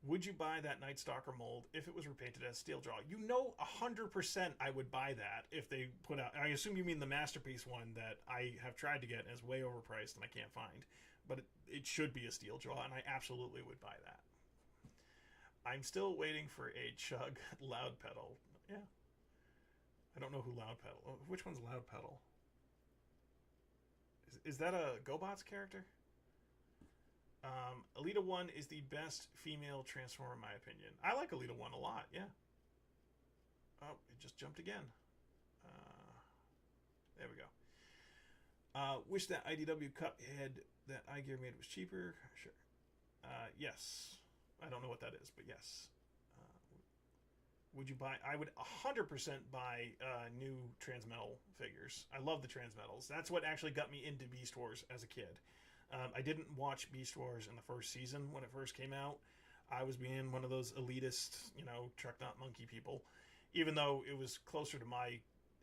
Would you buy that Night Stalker mold if it was repainted as Steel Jaw? 100% I would buy that if they put out. I assume you mean the Masterpiece one that I have tried to get and is way overpriced and I can't find. But it should be a Steel Jaw, and I absolutely would buy that. I'm still waiting for a Chug Loud Pedal. Yeah. I don't know who Loud Pedal. Which one's Loud Pedal? Is that a GoBots character? Alita 1 is the best female Transformer in my opinion. I like Alita 1 a lot, yeah. Oh, it just jumped again. There we go. Wish that IDW Cuphead that iGear made was cheaper. Sure. Yes. I don't know what that is, but yes. Would you buy? I would 100% buy new Transmetal figures. I love the Transmetals. That's what actually got me into Beast Wars as a kid. I didn't watch Beast Wars in the first season when it first came out. I was being one of those elitist, truck not monkey people, even though it was closer to my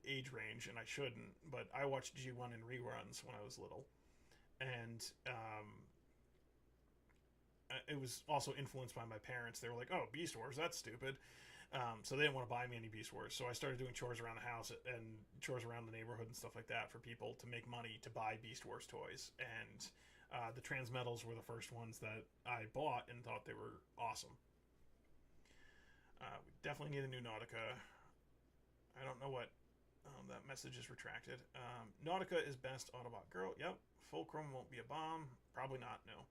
age range and I shouldn't. But I watched G1 in reruns when I was little, and it was also influenced by my parents. They were like, "Oh, Beast Wars, that's stupid." So they didn't want to buy me any Beast Wars. So I started doing chores around the house and chores around the neighborhood and stuff like that for people to make money to buy Beast Wars toys. And the Transmetals were the first ones that I bought and thought they were awesome. We definitely need a new Nautica. I don't know what that message is retracted. Nautica is best Autobot girl. Yep. Fulcrum won't be a bomb. Probably not, no.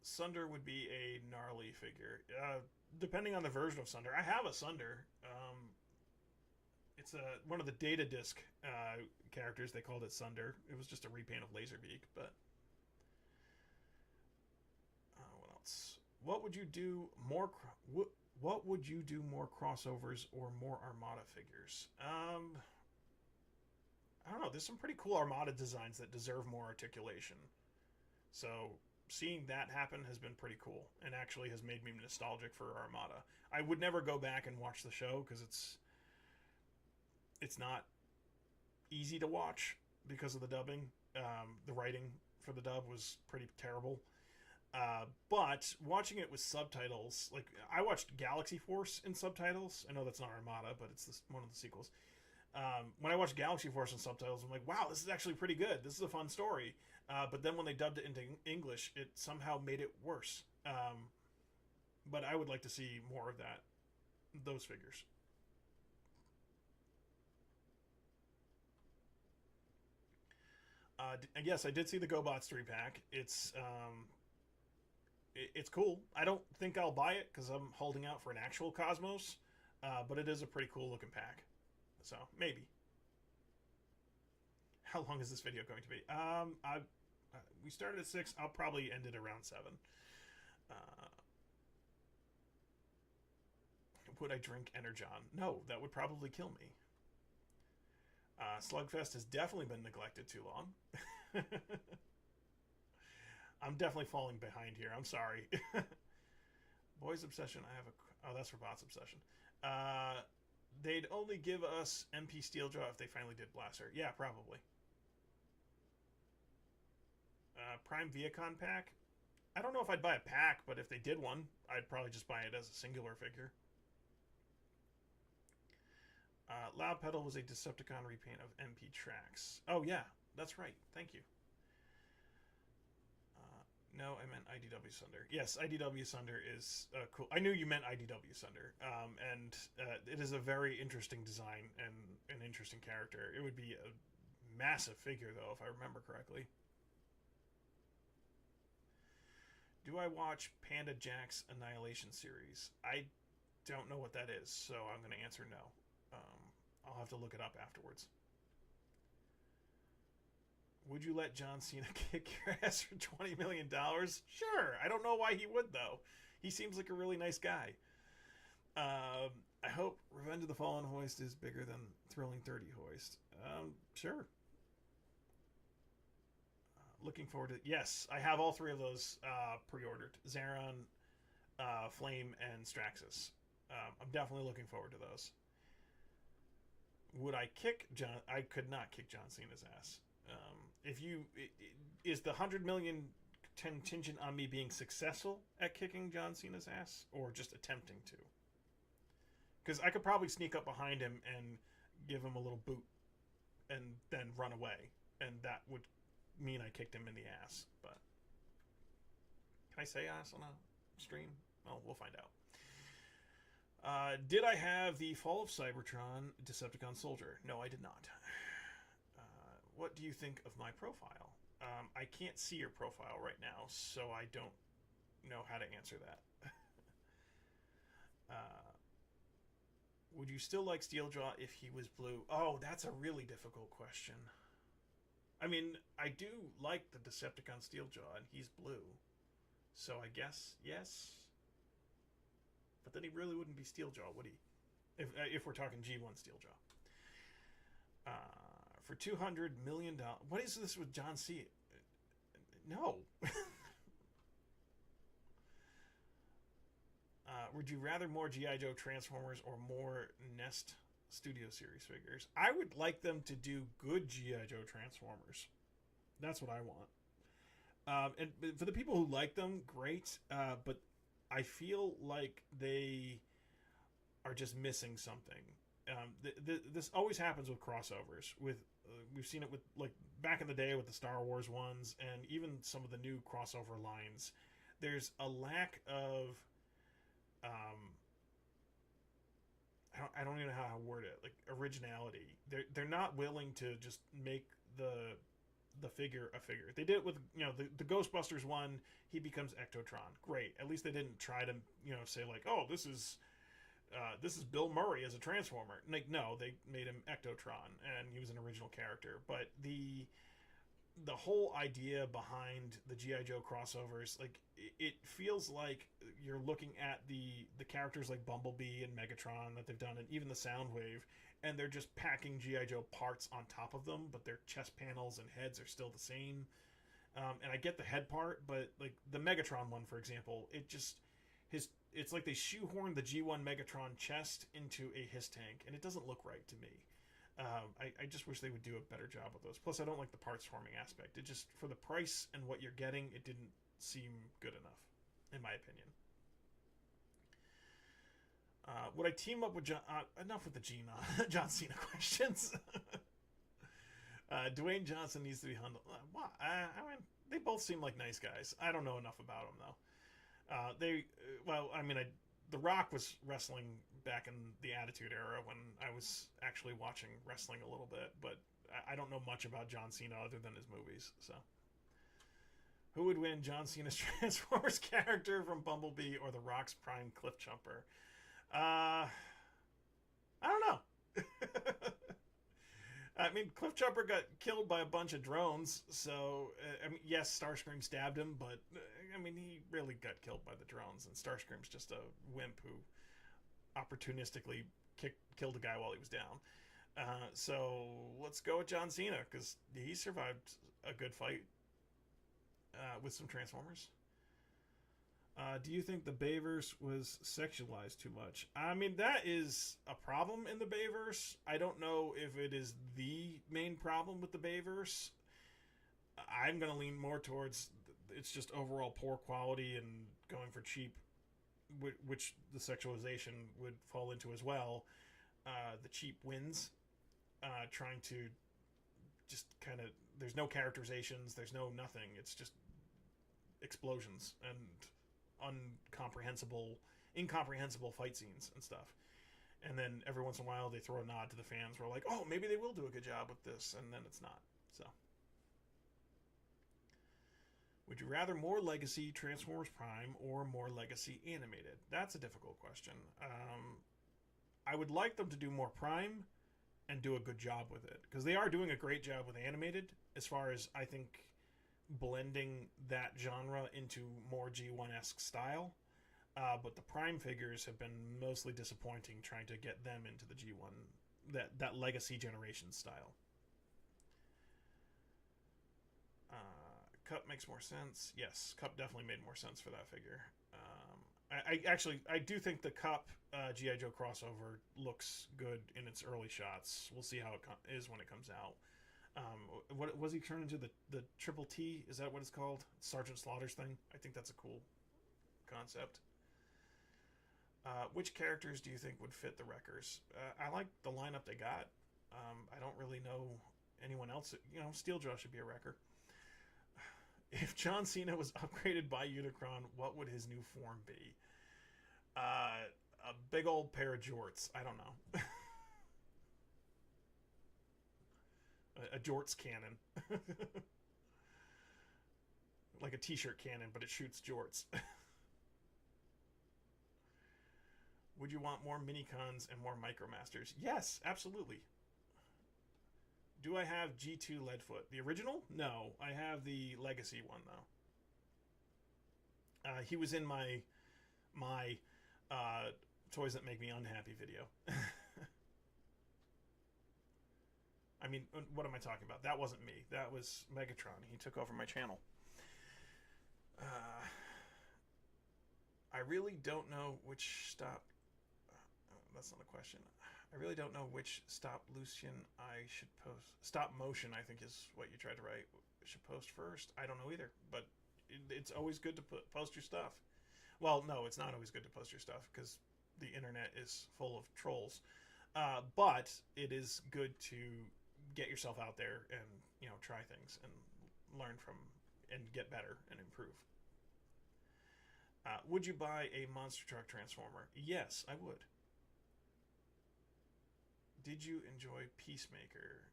Sunder would be a gnarly figure. Depending on the version of Sunder. I have a Sunder. It's one of the Data Disc characters. They called it Sunder. It was just a repaint of Laserbeak, but... what else? What would you do more... What would you do more crossovers or more Armada figures? I don't know. There's some pretty cool Armada designs that deserve more articulation. So... seeing that happen has been pretty cool and actually has made me nostalgic for Armada. I would never go back and watch the show because it's not easy to watch because of the dubbing. The writing for the dub was pretty terrible. But watching it with subtitles, like I watched Galaxy Force in subtitles. I know that's not Armada, but it's one of the sequels. When I watched Galaxy Force in subtitles, I'm like, wow, this is actually pretty good. This is a fun story. But then when they dubbed it into English, it somehow made it worse. But I would like to see more of those figures. Yes, I did see the GoBots 3-pack. It's cool. I don't think I'll buy it because I'm holding out for an actual Cosmos. But it is a pretty cool looking pack. So, maybe. How long is this video going to be? We started at 6. I'll probably end it around 7. Would I drink Energon? No, that would probably kill me. Slugfest has definitely been neglected too long. I'm definitely falling behind here. I'm sorry. Boys Obsession. Oh, that's for Bots Obsession. They'd only give us MP Steeljaw if they finally did Blaster. Yeah, probably. Prime Viacon pack. I don't know if I'd buy a pack, but if they did one, I'd probably just buy it as a singular figure. Loud Pedal was a Decepticon repaint of MP Tracks. Oh, yeah, that's right. Thank you. No, I meant IDW Sunder. Yes, IDW Sunder is cool. I knew you meant IDW Sunder. And it is a very interesting design and an interesting character. It would be a massive figure, though, if I remember correctly. Do I watch Panda Jack's Annihilation series? I don't know what that is, so I'm going to answer no. I'll have to look it up afterwards. Would you let John Cena kick your ass for $20 million? Sure. I don't know why he would, though. He seems like a really nice guy. I hope Revenge of the Fallen hoist is bigger than Thrilling 30 hoist. Sure. looking forward to. Yes, I have all three of those pre-ordered: Zeron, Flame, and Straxus. I'm definitely looking forward to those. Would I kick John? I could not kick John Cena's ass. If you is the 100 million contingent on me being successful at kicking John Cena's ass, or just attempting to? Because I could probably sneak up behind him and give him a little boot, and then run away, and that would mean I kicked him in the ass. But can I say ass on a stream? Well, we'll find out. Did I have the Fall of Cybertron Decepticon Soldier? No, I did not. What do you think of my profile? I can't see your profile right now, so I don't know how to answer that. Would you still like Steeljaw if he was blue? Oh, that's a really difficult question. I mean, I do like the Decepticon Steeljaw, and he's blue. So I guess yes. But then he really wouldn't be Steeljaw, would he? If we're talking G1 Steeljaw. For $200 million. What is this with John C? No. Would you rather more G.I. Joe Transformers or more Nest Studio Series figures? I would like them to do good G.I. Joe Transformers. That's what I want. And for the people who like them, great. But I feel like they are just missing something. This always happens with crossovers. We've seen it with, like, back in the day with the Star Wars ones, and even some of the new crossover lines. There's a lack of I don't even know how to word it, like originality. They're not willing to just make the figure a figure. They did it with, the Ghostbusters one. He becomes Ectotron. Great. At least they didn't try to say like, oh, this is Bill Murray as a Transformer. Like, no, they made him Ectotron, and he was an original character. But the whole idea behind the G.I. Joe crossovers, like, it feels like you're looking at the characters like Bumblebee and Megatron that they've done, and even the Soundwave, and they're just packing G.I. Joe parts on top of them, but their chest panels and heads are still the same. And I get the head part, but like the Megatron one, for example, it's like they shoehorned the G1 Megatron chest into a HISS tank, and it doesn't look right to me. I just wish they would do a better job with those. Plus, I don't like the parts forming aspect. It just, for the price and what you're getting, it didn't seem good enough, in my opinion. Would I team up with John? Enough with the John Cena questions. Dwayne Johnson needs to be handled. I mean, they both seem like nice guys. I don't know enough about them, though. The Rock was wrestling back in the Attitude Era when I was actually watching wrestling a little bit, but I don't know much about John Cena other than his movies. So, who would win, John Cena's Transformers character from Bumblebee or The Rock's Prime Cliffjumper? I don't know. I mean, Cliffjumper got killed by a bunch of drones, so, yes, Starscream stabbed him, but, he really got killed by the drones, and Starscream's just a wimp who opportunistically killed a guy while he was down. So, let's go with John Cena, because he survived a good fight with some Transformers. Do you think the Bayverse was sexualized too much? That is a problem in the Bayverse. I don't know if it is the main problem with the Bayverse. I'm going to lean more towards it's just overall poor quality and going for cheap, which the sexualization would fall into as well. The cheap wins. Trying to just kind of... There's no characterizations. There's no nothing. It's just explosions and incomprehensible fight scenes and stuff. And then every once in a while they throw a nod to the fans. We're like, oh, maybe they will do a good job with this, and then it's not. So, would you rather more Legacy Transformers Prime or more Legacy Animated? That's a difficult question. I would like them to do more Prime and do a good job with it, because they are doing a great job with Animated, as far as, I think, blending that genre into more G1-esque style. But the Prime figures have been mostly disappointing, trying to get them into the G1, that Legacy generation style. Cup makes more sense. Yes, Cup definitely made more sense for that figure. I do think the Cup GI Joe crossover looks good in its early shots. We'll see how it is when it comes out. What was he turned into the Triple T? Is that what it's called? Sergeant Slaughter's thing. I think that's a cool concept. Which characters do you think would fit the Wreckers? I like the lineup they got. I don't really know anyone else. Steeljaw should be a Wrecker. If John Cena was upgraded by Unicron, what would his new form be? A big old pair of jorts. I don't know. A jorts cannon. Like a t-shirt cannon, but it shoots jorts. Would you want more Minicons and more Micromasters? Yes, absolutely. Do I have G2 Leadfoot? The original? No, I have the Legacy one though. He was in my Toys That Make Me Unhappy video. I mean, what am I talking about? That wasn't me. That was Megatron. He took over my channel. I really don't know which stop... that's not a question. I really don't know which stop motion I should post. Stop motion, I think, is what you tried to write. Should post first. I don't know either, but it's always good to post your stuff. Well, no, it's not always good to post your stuff because the internet is full of trolls. But it is good to get yourself out there and try things and learn from and get better and improve. Would you buy a monster truck transformer? Yes, I would. Did you enjoy Peacemaker?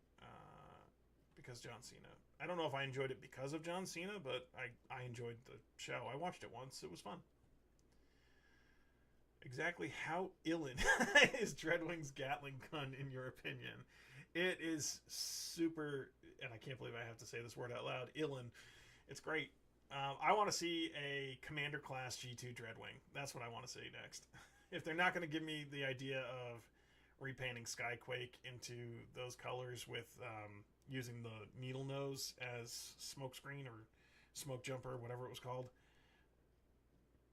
Because John Cena. I don't know if I enjoyed it because of John Cena, but I enjoyed the show. I watched it once. It was fun. Exactly how Ilin is Dreadwing's Gatling gun in your opinion? It is super, and I can't believe I have to say this word out loud, Ilin. It's great. I want to see a Commander class G2 Dreadwing. That's what I want to see next. If they're not going to give me the idea of repainting Skyquake into those colors with using the needle nose as smokescreen or smoke jumper, whatever it was called,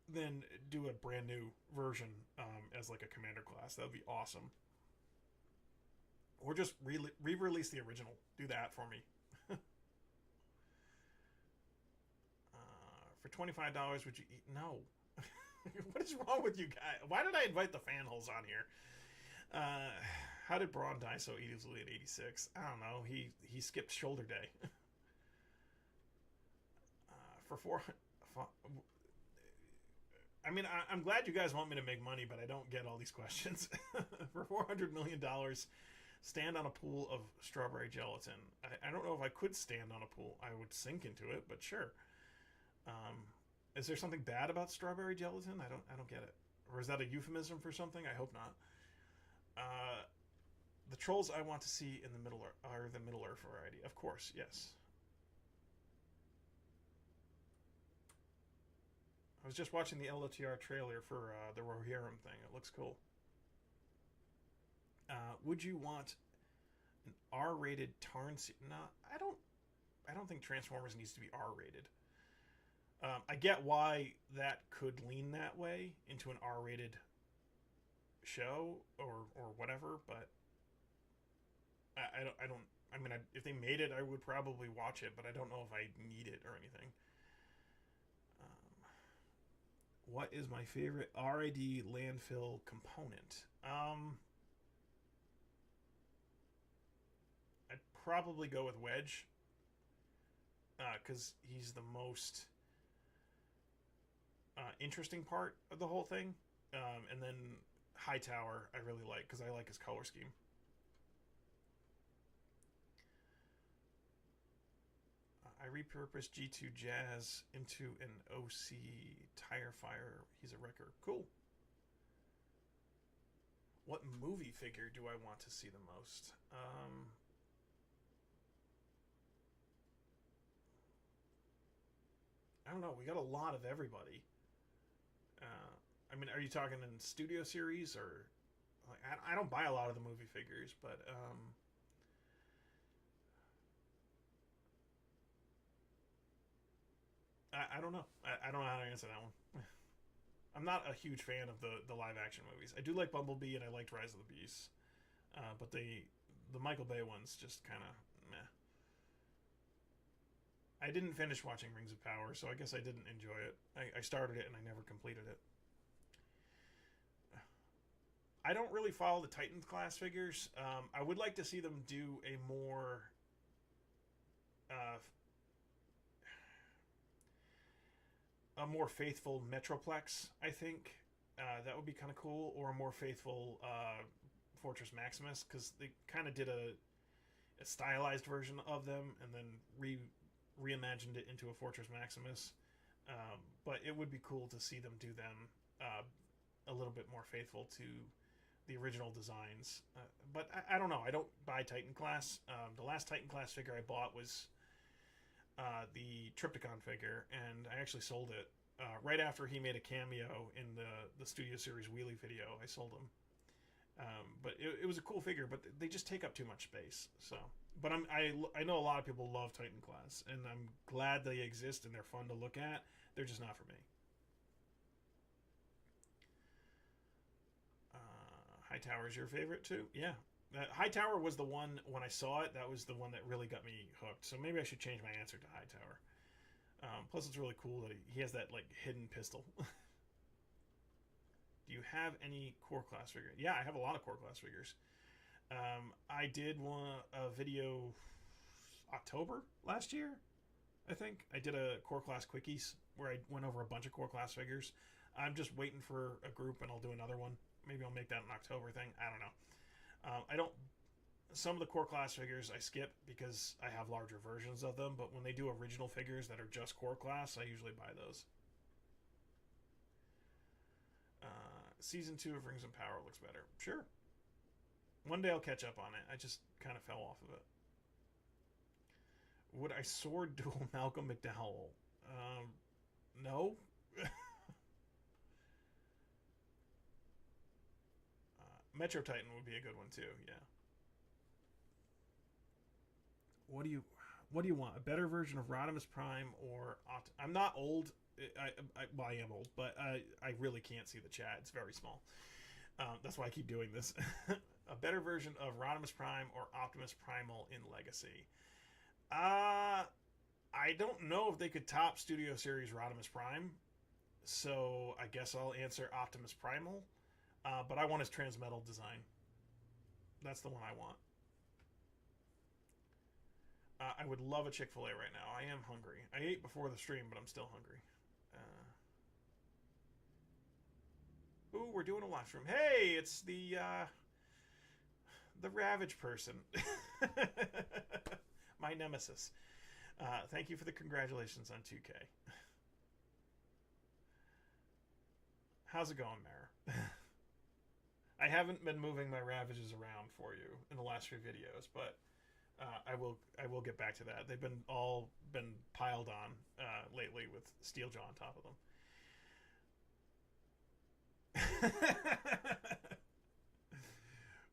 then do a brand new version as like a Commander class. That would be awesome. Or just re-release the original. Do that for me. For $25, would you eat? No. What is wrong with you guys? Why did I invite the fanholes on here? How did Braun die so easily at 86? I don't know. He skipped shoulder day. For 4... I mean, I'm glad you guys want me to make money, but I don't get all these questions. For $400 million, stand on a pool of strawberry gelatin. I don't know if I could stand on a pool. I would sink into it, but sure. Is there something bad about strawberry gelatin? I don't get it. Or is that a euphemism for something? I hope not. The trolls I want to see in the Middle are the Middle Earth variety. Of course, yes. I was just watching the LOTR trailer for the Rohirrim thing. It looks cool. Would you want an R-rated Tarn? No, I don't think Transformers needs to be R-rated. I get why that could lean that way into an R-rated show or whatever, but I don't. I mean, if they made it, I would probably watch it, but I don't know if I need it or anything. What is my favorite RID landfill component? I'd probably go with Wedge, because he's the most interesting part of the whole thing. And then Hightower I really like because I like his color scheme. I repurposed G2 Jazz into an OC Tire Fire. He's a wrecker. Cool. What movie figure do I want to see the most? I don't know. We got a lot of everybody. I mean, are you talking in studio series or? Like, I don't buy a lot of the movie figures, but I don't know. I don't know how to answer that one. I'm not a huge fan of the live action movies. I do like Bumblebee and I liked Rise of the Beasts, but the Michael Bay ones just kind of meh. I didn't finish watching Rings of Power, so I guess I didn't enjoy it. I started it and I never completed it. I don't really follow the Titan class figures. I would like to see them do uh, a more faithful Metroplex. I think that would be kind of cool, or a more faithful Fortress Maximus, because they kind of did a stylized version of them and then reimagined it into a Fortress Maximus. But it would be cool to see them do them a little bit more faithful to the original designs. But I don't know. I don't buy Titan class. The last Titan class figure I bought was the Trypticon figure, and I actually sold it right after he made a cameo in the Studio Series Wheelie video. I sold him. But it was a cool figure, but they just take up too much space. So, but I know a lot of people love Titan class, and I'm glad they exist and they're fun to look at. They're just not for me. Hightower is your favorite too? Yeah. Hightower was the one, when I saw it, that was the one that really got me hooked. So maybe I should change my answer to Hightower. Plus, it's really cool that he has that like hidden pistol. Do you have any core class figures? Yeah, I have a lot of core class figures. I did a video October last year, I think. I did a core class quickies where I went over a bunch of core class figures. I'm just waiting for a group, and I'll do another one. Maybe I'll make that an October thing. I don't know. I don't. Some of the core class figures I skip because I have larger versions of them. But when they do original figures that are just core class, I usually buy those. Season 2 of Rings of Power looks better. Sure. One day I'll catch up on it. I just kind of fell off of it. Would I sword duel Malcolm McDowell? No. Metro Titan would be a good one too. Yeah. What do you want? A better version of Rodimus Prime or I'm not old. Well, I am old, but I really can't see the chat. It's very small. That's why I keep doing this. A better version of Rodimus Prime or Optimus Primal in Legacy. I don't know if they could top Studio Series Rodimus Prime, so I guess I'll answer Optimus Primal. But I want his transmetal design. That's the one I want. I would love a Chick-fil-A right now. I am hungry. I ate before the stream, but I'm still hungry. Ooh, we're doing a live stream. Hey, it's the Ravage person. My nemesis. Thank you for the congratulations on 2K. How's it going, Mara? I haven't been moving my Ravages around for you in the last few videos, but I will get back to that. They've been piled on lately with Steeljaw on top of them.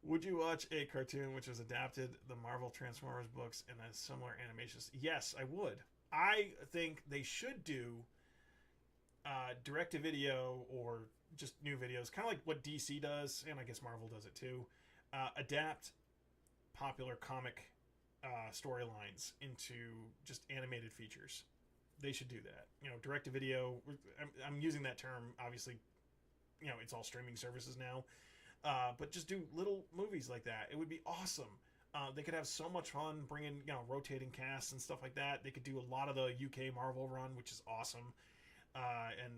Would you watch a cartoon which has adapted the Marvel Transformers books in a similar animation? Yes, I would. I think they should do direct-to-video or just new videos, kind of like what DC does, and I guess Marvel does it too. Adapt popular comic storylines into just animated features. They should do that. You know, direct-to-video. I'm using that term, obviously. You know, it's all streaming services now. But just do little movies like that. It would be awesome. They could have so much fun bringing, rotating casts and stuff like that. They could do a lot of the UK Marvel run, which is awesome. And,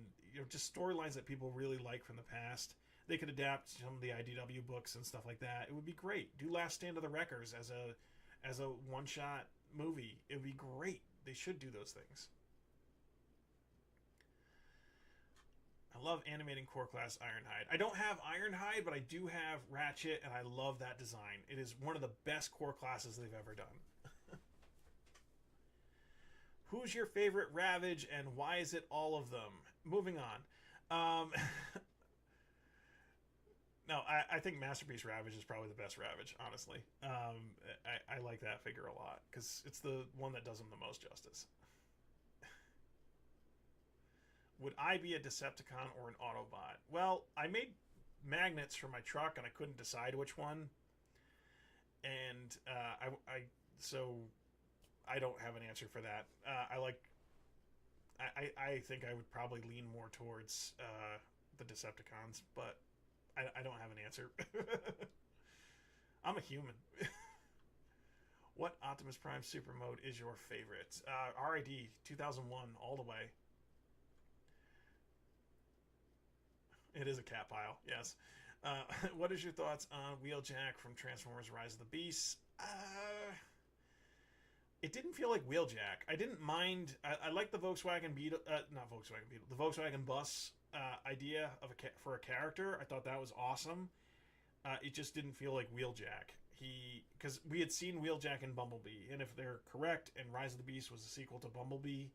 just storylines that people really like from the past. They could adapt some of the IDW books and stuff like that. It would be great. Do Last Stand of the Wreckers as a one-shot movie. It would be great. They should do those things. I love animating core class Ironhide. I don't have Ironhide, but I do have Ratchet, and I love that design. It is one of the best core classes they've ever done. Who's your favorite Ravage, and why is it all of them? Moving on. No, I think Masterpiece Ravage is probably the best Ravage, honestly. I like that figure a lot, because it's the one that does him the most justice. Would I be a Decepticon or an Autobot? Well, I made magnets for my truck and I couldn't decide which one. And so I don't have an answer for that. I think I would probably lean more towards the Decepticons, but I don't have an answer. I'm a human. What Optimus Prime super mode is your favorite? RID 2001 all the way. It is a cat pile, yes. What is your thoughts on Wheeljack from Transformers Rise of the Beasts? It didn't feel like Wheeljack. I didn't mind. I like the Volkswagen Beetle, not Volkswagen Beetle, the Volkswagen Bus idea of for a character. I thought that was awesome. It just didn't feel like Wheeljack. Because we had seen Wheeljack in Bumblebee, and if they're correct, and Rise of the Beast was a sequel to Bumblebee,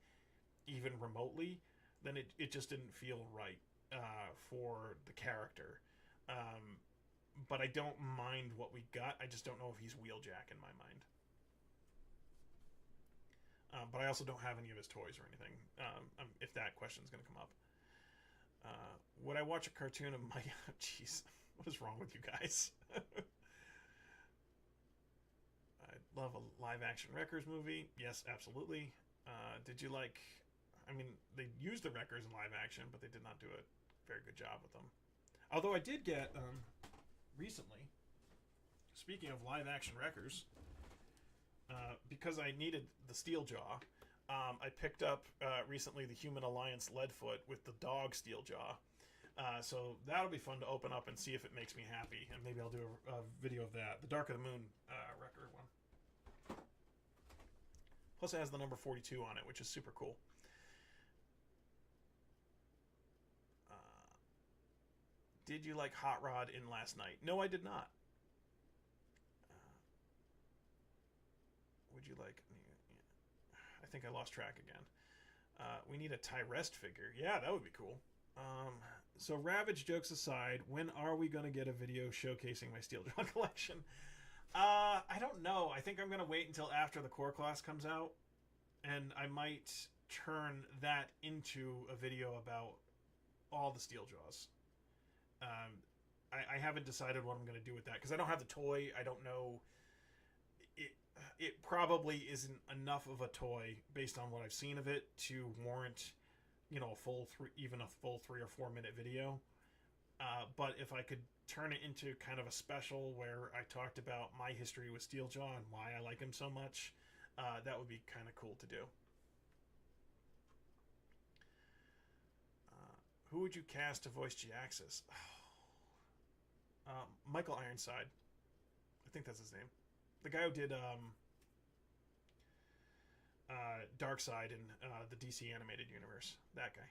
even remotely, then it just didn't feel right for the character. But I don't mind what we got. I just don't know if he's Wheeljack in my mind. But I also don't have any of his toys or anything. If that question's going to come up. Would I watch a cartoon of my... Jeez, what is wrong with you guys? I love a live-action Wreckers movie. Yes, absolutely. Did you like... I mean, they used the Wreckers in live action, but they did not do a very good job with them. Although I did get, recently, speaking of live-action Wreckers... because I needed the Steeljaw, I picked up recently the Human Alliance Leadfoot with the dog Steeljaw. So that'll be fun to open up and see if it makes me happy. And maybe I'll do a video of that. The Dark of the Moon Wrecker one. Plus it has the number 42 on it, which is super cool. Did you like Hot Rod in last night? No, I did not. Would you like... I think I lost track again. We need a Tyrest figure. Yeah, that would be cool. So Ravage jokes aside, when are we going to get a video showcasing my Steeljaw collection? I don't know. I think I'm going to wait until after the core class comes out. And I might turn that into a video about all the Steeljaws. I haven't decided what I'm going to do with that. Because I don't have the toy. I don't know... It probably isn't enough of a toy based on what I've seen of it to warrant, a full 3 or 4 minute video. But if I could turn it into kind of a special where I talked about my history with Steeljaw and why I like him so much, that would be kind of cool to do. Who would you cast to voice G-Axis? Michael Ironside. I think that's his name. The guy who did Darkseid in the DC animated universe. That guy.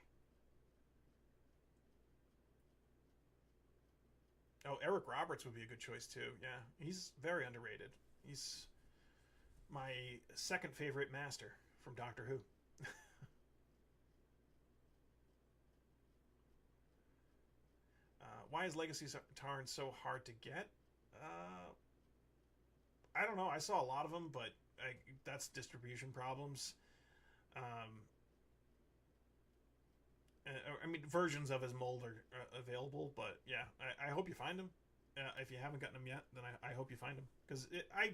Oh, Eric Roberts would be a good choice too. Yeah, he's very underrated. He's my second favorite master from Doctor Who. Why is Legacy Tarn so hard to get? I don't know. I saw a lot of them, but that's distribution problems. I mean, versions of his mold are available, but yeah, I hope you find them. If you haven't gotten them yet, then I hope you find them. Because I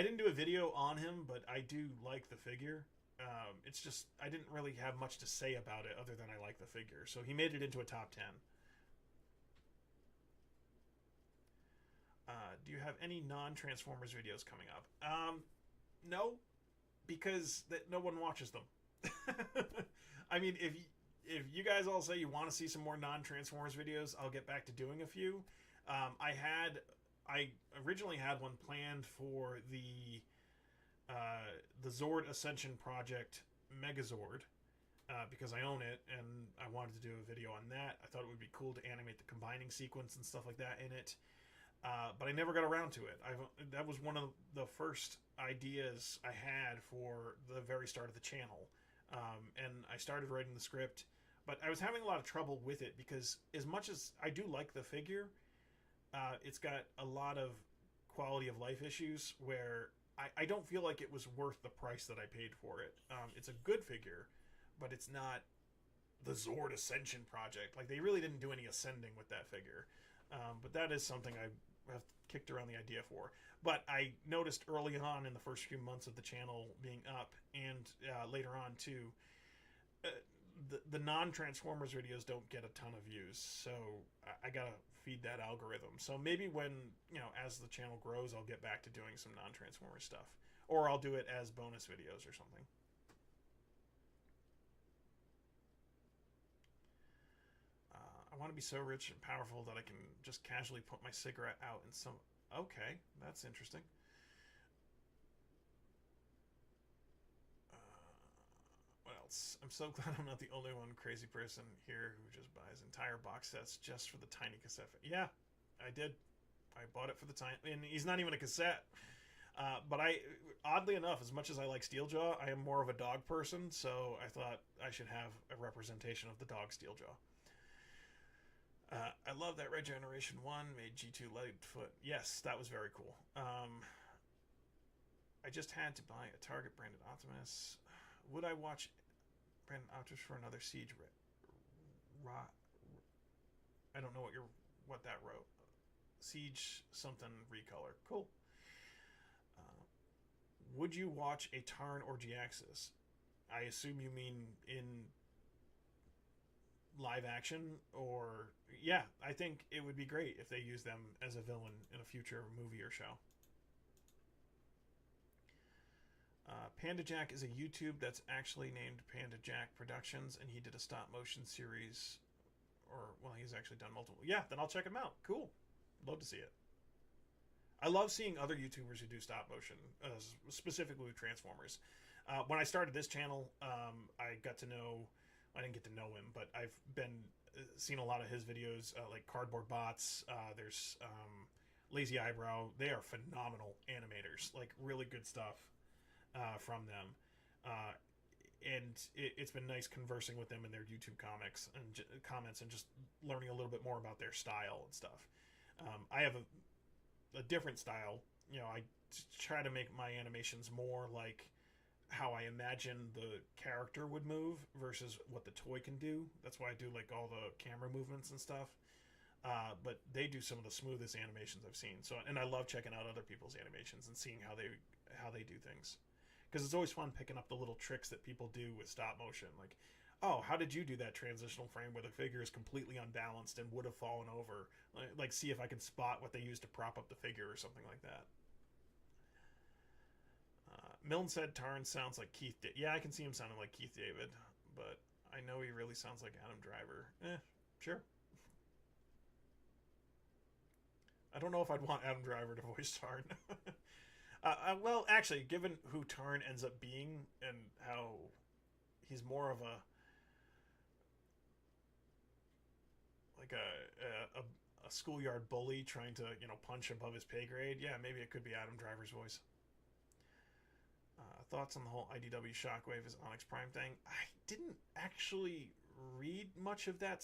didn't do a video on him, but I do like the figure. It's just, I didn't really have much to say about it other than I like the figure. So he made it into a top 10. Do you have any non-Transformers videos coming up? No, because no one watches them. I mean, if you guys all say you want to see some more non-Transformers videos, I'll get back to doing a few. I originally had one planned for the Zord Ascension Project Megazord, because I own it and I wanted to do a video on that. I thought it would be cool to animate the combining sequence and stuff like that in it. But I never got around to it. That was one of the first ideas I had for the very start of the channel. And I started writing the script, but I was having a lot of trouble with it because as much as I do like the figure, it's got a lot of quality of life issues where I don't feel like it was worth the price that I paid for it. It's a good figure, but it's not the Zord Ascension project. Like, they really didn't do any ascending with that figure. But that is something I have kicked around the idea for. But I noticed early on in the first few months of the channel being up, and later on too, the non-Transformers videos don't get a ton of views. So I gotta feed that algorithm. So maybe when, as the channel grows, I'll get back to doing some non-Transformers stuff. Or I'll do it as bonus videos or something. I want to be so rich and powerful that I can just casually put my cigarette out in some... Okay, that's interesting. What else? I'm so glad I'm not the only one crazy person here who just buys entire box sets just for the tiny cassette. Yeah, I did. I bought it for the tiny... And he's not even a cassette. But oddly enough, as much as I like Steeljaw, I am more of a dog person, so I thought I should have a representation of the dog Steeljaw. I love that Red Generation 1 made G2 Lightfoot. Yes, that was very cool. I just had to buy a Target branded Optimus. Would I watch Brandon Optimus for another Siege? I don't know what that wrote. Siege something recolor. Cool. Would you watch a Tarn or G-Axis? I assume you mean in live action, or... Yeah, I think it would be great if they use them as a villain in a future movie or show. Panda Jack is a YouTube that's actually named Panda Jack Productions, and he did a stop motion series, he's actually done multiple. Yeah, then I'll check him out. Cool. Love to see it. I love seeing other YouTubers who do stop motion, specifically with Transformers. When I started this channel, I got to know... I didn't get to know him, but I've seen a lot of his videos, like Cardboard Bots. There's Lazy Eyebrow. They are phenomenal animators, like really good stuff from them. And it's been nice conversing with them in their YouTube comments and just learning a little bit more about their style and stuff. I have a different style. I try to make my animations more like how I imagine the character would move versus what the toy can do. That's why I do like all the camera movements and stuff. But they do some of the smoothest animations I've seen. And I love checking out other people's animations and seeing how they do things, because it's always fun picking up the little tricks that people do with stop motion. Like, oh, how did you do that transitional frame where the figure is completely unbalanced and would have fallen over? Like see if I can spot what they used to prop up the figure or something like that. Milne said Tarn sounds like Keith. Yeah, I can see him sounding like Keith David, but I know he really sounds like Adam Driver. Sure. I don't know if I'd want Adam Driver to voice Tarn. Well, actually, given who Tarn ends up being and how he's more of a schoolyard bully trying to punch above his pay grade, yeah, maybe it could be Adam Driver's voice. Thoughts on the whole IDW Shockwave as Onyx Prime thing? I didn't actually read much of that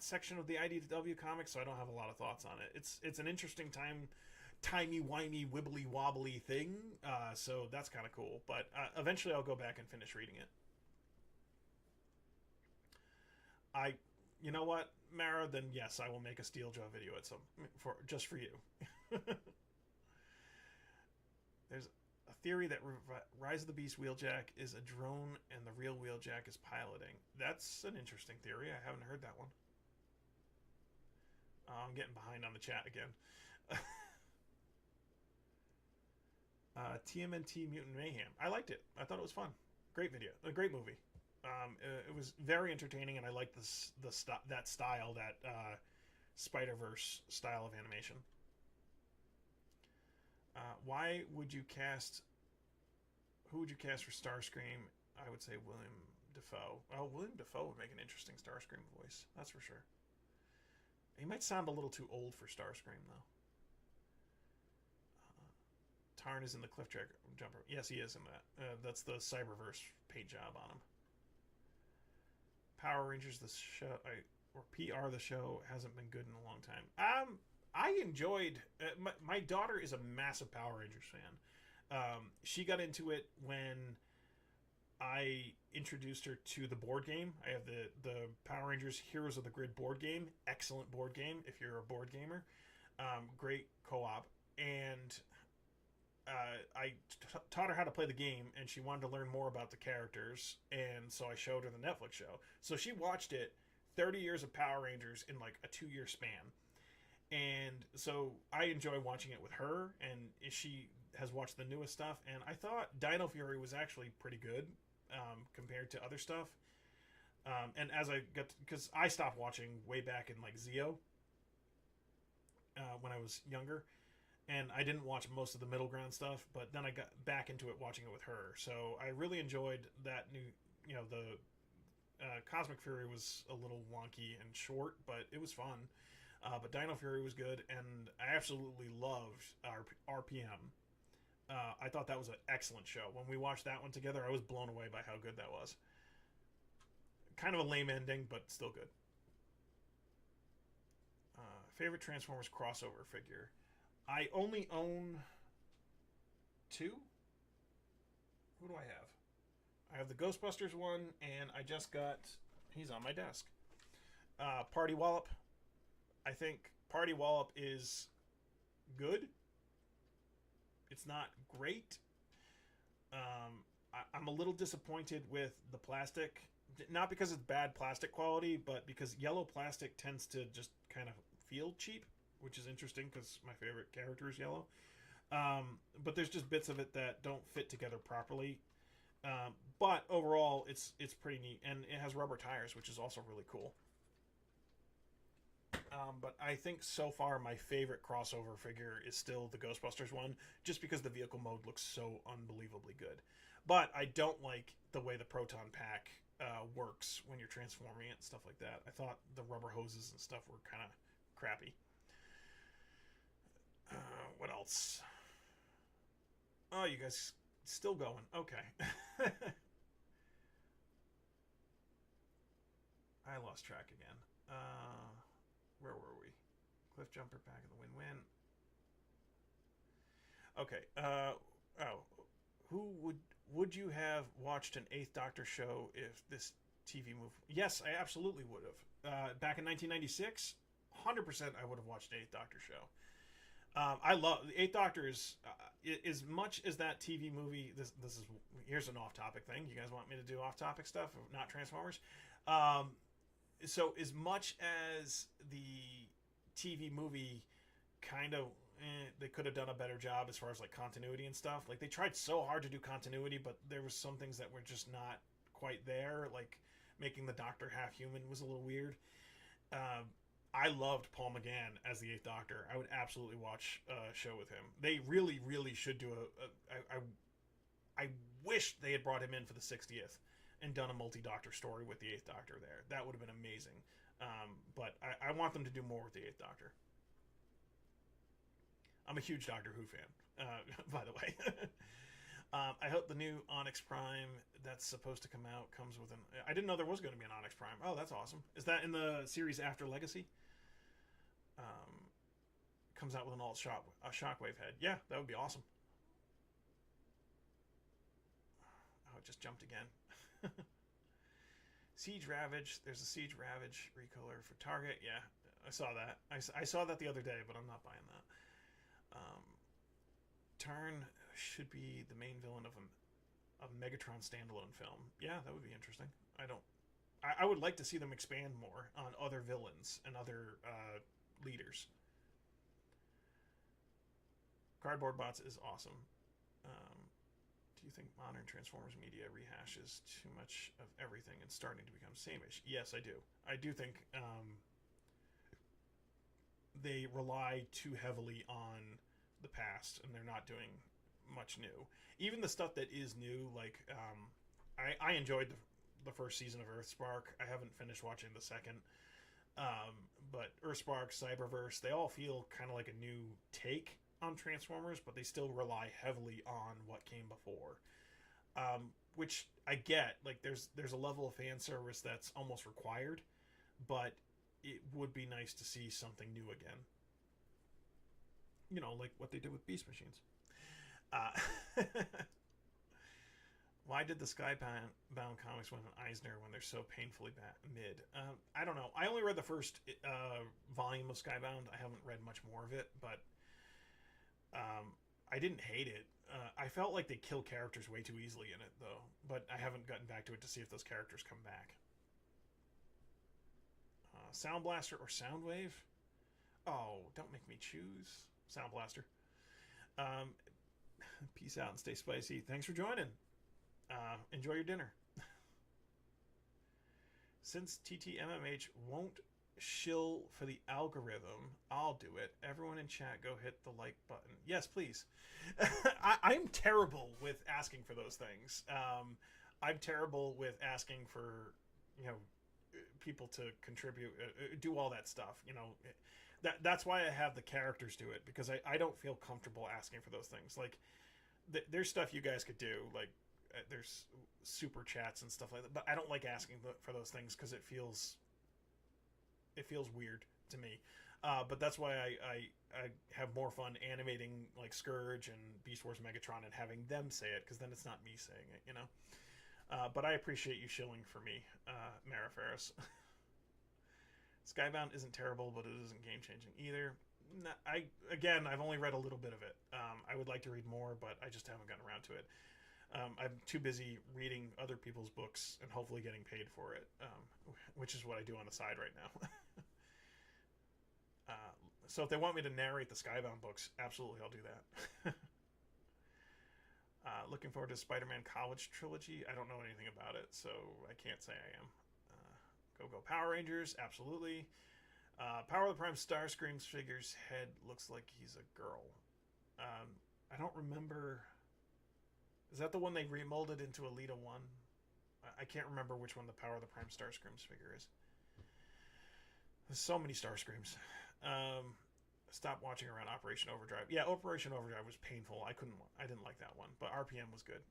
section of the IDW comics, so I don't have a lot of thoughts on it. It's an interesting timey-wimey, wibbly-wobbly thing, so that's kind of cool. But eventually I'll go back and finish reading it. You know what, Mara? Then yes, I will make a Steeljaw video just for you. There's a theory that Rise of the Beast Wheeljack is a drone and the real Wheeljack is piloting. That's an interesting theory. I haven't heard that one. I'm getting behind on the chat again. TMNT Mutant Mayhem. I liked it. I thought it was fun. Great video. A great movie. It was very entertaining, and I liked that style, that Spider-Verse style of animation. Who would you cast for Starscream? I would say William Dafoe. Oh, William Dafoe would make an interesting Starscream voice. That's for sure. He might sound a little too old for Starscream, though. Tarn is in the Cliff Jumper. Yes, he is in that. That's the Cyberverse paint job on him. Power Rangers, the show, or PR, the show hasn't been good in a long time. I enjoyed. My daughter is a massive Power Rangers fan. She got into it when I introduced her to the board game. I have the Power Rangers Heroes of the Grid board game. Excellent board game if you're a board gamer. Great co-op. And taught her how to play the game, and she wanted to learn more about the characters, and so I showed her the Netflix show. So she watched it, 30 years of Power Rangers in like a 2-year span. And so I enjoy watching it with her, and she has watched the newest stuff, and I thought Dino Fury was actually pretty good compared to other stuff. And as I got, because I stopped watching way back in like Zeo when I was younger, and I didn't watch most of the middle ground stuff, but then I got back into it watching it with her. So I really enjoyed that new, the Cosmic Fury was a little wonky and short, but it was fun. But Dino Fury was good, and I absolutely loved RPM. I thought that was an excellent show. When we watched that one together, I was blown away by how good that was. Kind of a lame ending, but still good. Favorite Transformers crossover figure? I only own 2. Who do I have? I have the Ghostbusters one, and I just got... He's on my desk. Party Wallop. I think Party Wallop is good. It's not great. I'm a little disappointed with the plastic. Not because it's bad plastic quality, but because yellow plastic tends to just kind of feel cheap, which is interesting because my favorite character is yellow. But there's just bits of it that don't fit together properly. But overall, it's pretty neat, and it has rubber tires, which is also really cool. But I think so far my favorite crossover figure is still the Ghostbusters one, just because the vehicle mode looks so unbelievably good. But I don't like the way the Proton Pack works when you're transforming it and stuff like that. I thought the rubber hoses and stuff were kind of crappy. What else? Oh, you guys still going. Okay. I lost track again. Where were we? Cliff Jumper, Pack of the Win-Win. Okay. Who would you have watched an Eighth Doctor show if this TV movie? Yes, I absolutely would have. Back in 1996, 100% I would have watched an Eighth Doctor show. I love the Eighth Doctor is as much as that TV movie. This is here's an off-topic thing. You guys want me to do off-topic stuff, not Transformers? So as much as the TV movie kind of they could have done a better job as far as like continuity and stuff. Like they tried so hard to do continuity, but there was some things that were just not quite there. Like making the Doctor half human was a little weird. I loved Paul McGann as the Eighth Doctor. I would absolutely watch a show with him. They really, really should do I wish they had brought him in for the 60th and done a multi-Doctor story with the Eighth Doctor there. That would have been amazing. But I want them to do more with the Eighth Doctor. I'm a huge Doctor Who fan, by the way. I hope the new Onyx Prime that's supposed to come out comes with an... I didn't know there was going to be an Onyx Prime. Oh, that's awesome. Is that in the series after Legacy? Comes out with an a Shockwave head. Yeah, that would be awesome. Oh, it just jumped again. Siege Ravage. There's a Siege Ravage recolor for Target. Yeah, I saw that. I saw that the other day, but I'm not buying that. Turn should be the main villain of a Megatron standalone film. Yeah, that would be interesting. I would like to see them expand more on other villains and other leaders. Cardboard Bots is awesome. Do you think modern Transformers media rehashes too much of everything and starting to become sameish? Yes, I do. I do think they rely too heavily on the past, and they're not doing much new. Even the stuff that is new, like I enjoyed the first season of Earthspark. I haven't finished watching the second, but Earthspark, Cyberverse, they all feel kind of like a new take on Transformers, but they still rely heavily on what came before, which I get. Like there's a level of fan service that's almost required, but it would be nice to see something new again. You know, like what they did with Beast Machines. Why did the Skybound comics win an Eisner when they're so painfully mid? I don't know. I only read the first volume of Skybound. I haven't read much more of it, but I didn't hate it. I felt like they kill characters way too easily in it, though. But I haven't gotten back to it to see if those characters come back. Sound Blaster or Soundwave? Oh, don't make me choose. Sound Blaster. Um, Peace out and stay spicy. Thanks for joining. Enjoy your dinner. Since TTMMH won't shill for the algorithm, I'll do it. Everyone in chat, go hit the like button. Yes, please. I'm terrible with asking for those things. I'm terrible with asking for, people to contribute, do all that stuff. That's why I have the characters do it, because I don't feel comfortable asking for those things. Like, there's stuff you guys could do, like there's super chats and stuff like that, but I don't like asking for those things because it feels weird to me. But that's why I have more fun animating like Scourge and Beast Wars Megatron and having them say it, because then it's not me saying it, But I appreciate you shilling for me, Mara Ferris. Skybound isn't terrible, but it isn't game changing either. I've only read a little bit of it. I would like to read more, but I just haven't gotten around to it. I'm too busy reading other people's books and hopefully getting paid for it, which is what I do on the side right now. So if they want me to narrate the Skybound books, absolutely I'll do that. Looking forward to Spider-Man College Trilogy. I don't know anything about it, so I can't say I am. Go Power Rangers, absolutely. Power of the Prime Starscream's figure's head looks like he's a girl. I don't remember. Is that the one they remolded into Alita 1? I can't remember which one the Power of the Prime Starscream's figure is. There's so many Starscreams. Stop watching around Operation Overdrive. Yeah, Operation Overdrive was painful. I didn't like that one, but RPM was good.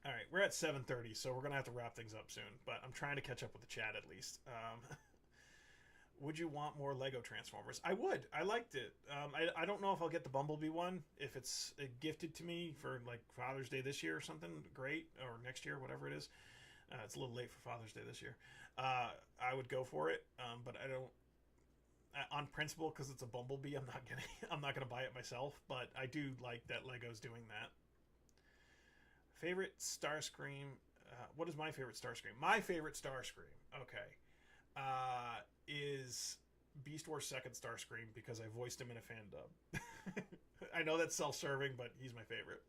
All right, we're at 7:30, so we're gonna have to wrap things up soon. But I'm trying to catch up with the chat at least. Would you want more Lego Transformers? I would. I liked it. I don't know if I'll get the Bumblebee one. If it's gifted to me for like Father's Day this year or something, great. Or next year, whatever it is. It's a little late for Father's Day this year. I would go for it, but I don't. On principle, because it's a Bumblebee, I'm not gonna buy it myself. But I do like that Lego's doing that. Favorite Starscream. What is my favorite Starscream? My favorite Starscream. Okay. Is Beast Wars second Starscream, because I voiced him in a fan dub. I know that's self-serving, but he's my favorite.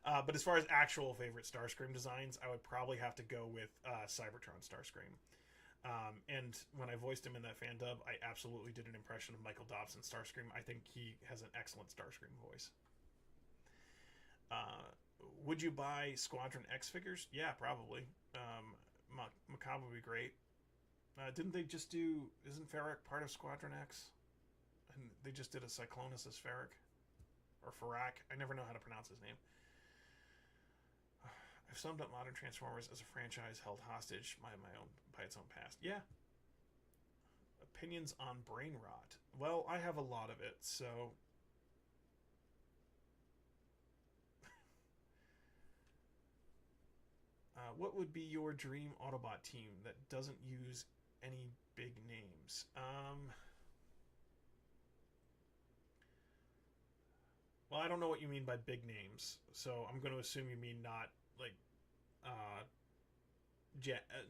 But as far as actual favorite Starscream designs, I would probably have to go with Cybertron Starscream. And when I voiced him in that fan dub, I absolutely did an impression of Michael Dobson Starscream. I think he has an excellent Starscream voice. Would you buy Squadron X figures? Yeah, probably. Macabre would be great. Didn't they just do... Isn't Ferric part of Squadron X? And they just did a Cyclonus as Ferric. Or Ferrac. I never know how to pronounce his name. I've summed up modern Transformers as a franchise held hostage by its own past. Yeah. Opinions on brain rot. Well, I have a lot of it, so... what would be your dream Autobot team that doesn't use any big names? Well, I don't know what you mean by big names, so I'm going to assume you mean not like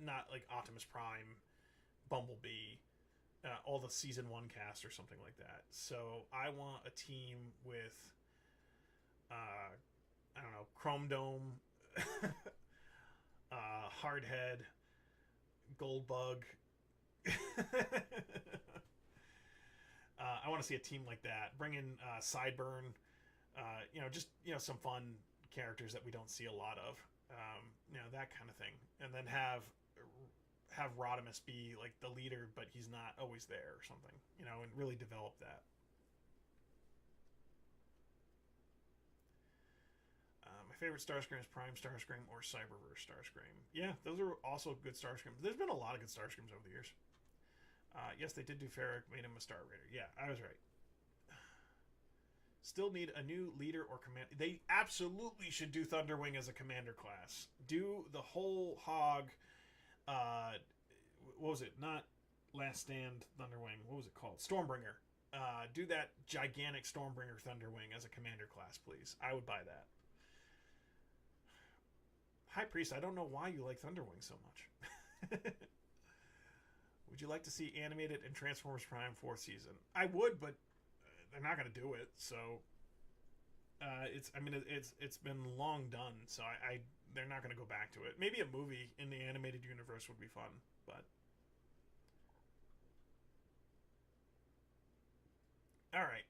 not like Optimus Prime, Bumblebee, all the season 1 cast or something like that. So I want a team with I don't know, Chrome Dome, Hardhead, Goldbug. I want to see a team like that. Bring in Sideburn. Some fun characters that we don't see a lot of. That kind of thing. And then have Rodimus be like the leader, but he's not always there or something. And really develop that. My favorite Starscream is Prime Starscream or Cyberverse Starscream. Yeah, those are also good Starscreams. There's been a lot of good Starscreams over the years. Yes, they did do Ferric, made him a Star Raider. Yeah, I was right. Still need a new leader or command. They absolutely should do Thunderwing as a commander class. Do the whole hog. Uh, what was it? Not Last Stand Thunderwing. What was it called? Stormbringer. Do that gigantic Stormbringer Thunderwing as a commander class, please. I would buy that. High Priest, I don't know why you like Thunderwing so much. Would you like to see animated in Transformers Prime 4th season? I would, but they're not going to do it. So it's been long done. So I they're not going to go back to it. Maybe a movie in the animated universe would be fun, but all right.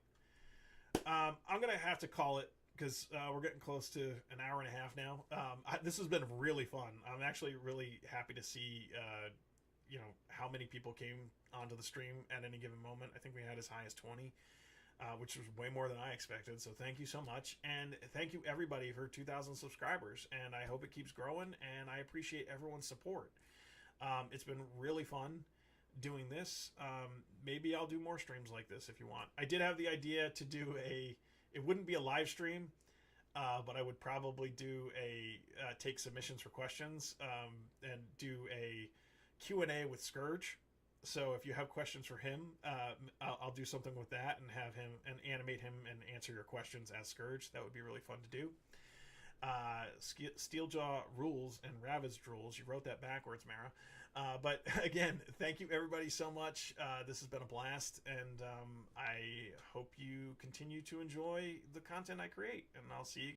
I'm gonna have to call it because we're getting close to an hour and a half now. This has been really fun. I'm actually really happy to see how many people came onto the stream at any given moment. I think we had as high as 20, which was way more than I expected. So thank you so much, and thank you everybody for 2,000 subscribers. And I hope it keeps growing. And I appreciate everyone's support. It's been really fun doing this. Maybe I'll do more streams like this if you want. I did have the idea to do it wouldn't be a live stream, but I would probably do take submissions for questions, and do a Q&A with Scourge. So if you have questions for him, I'll do something with that and have him and animate him and answer your questions as Scourge. That would be really fun to do. Steeljaw rules and Ravaged rules. You wrote that backwards, Mara. But again, thank you everybody so much. This has been a blast, and I hope you continue to enjoy the content I create. And I'll see you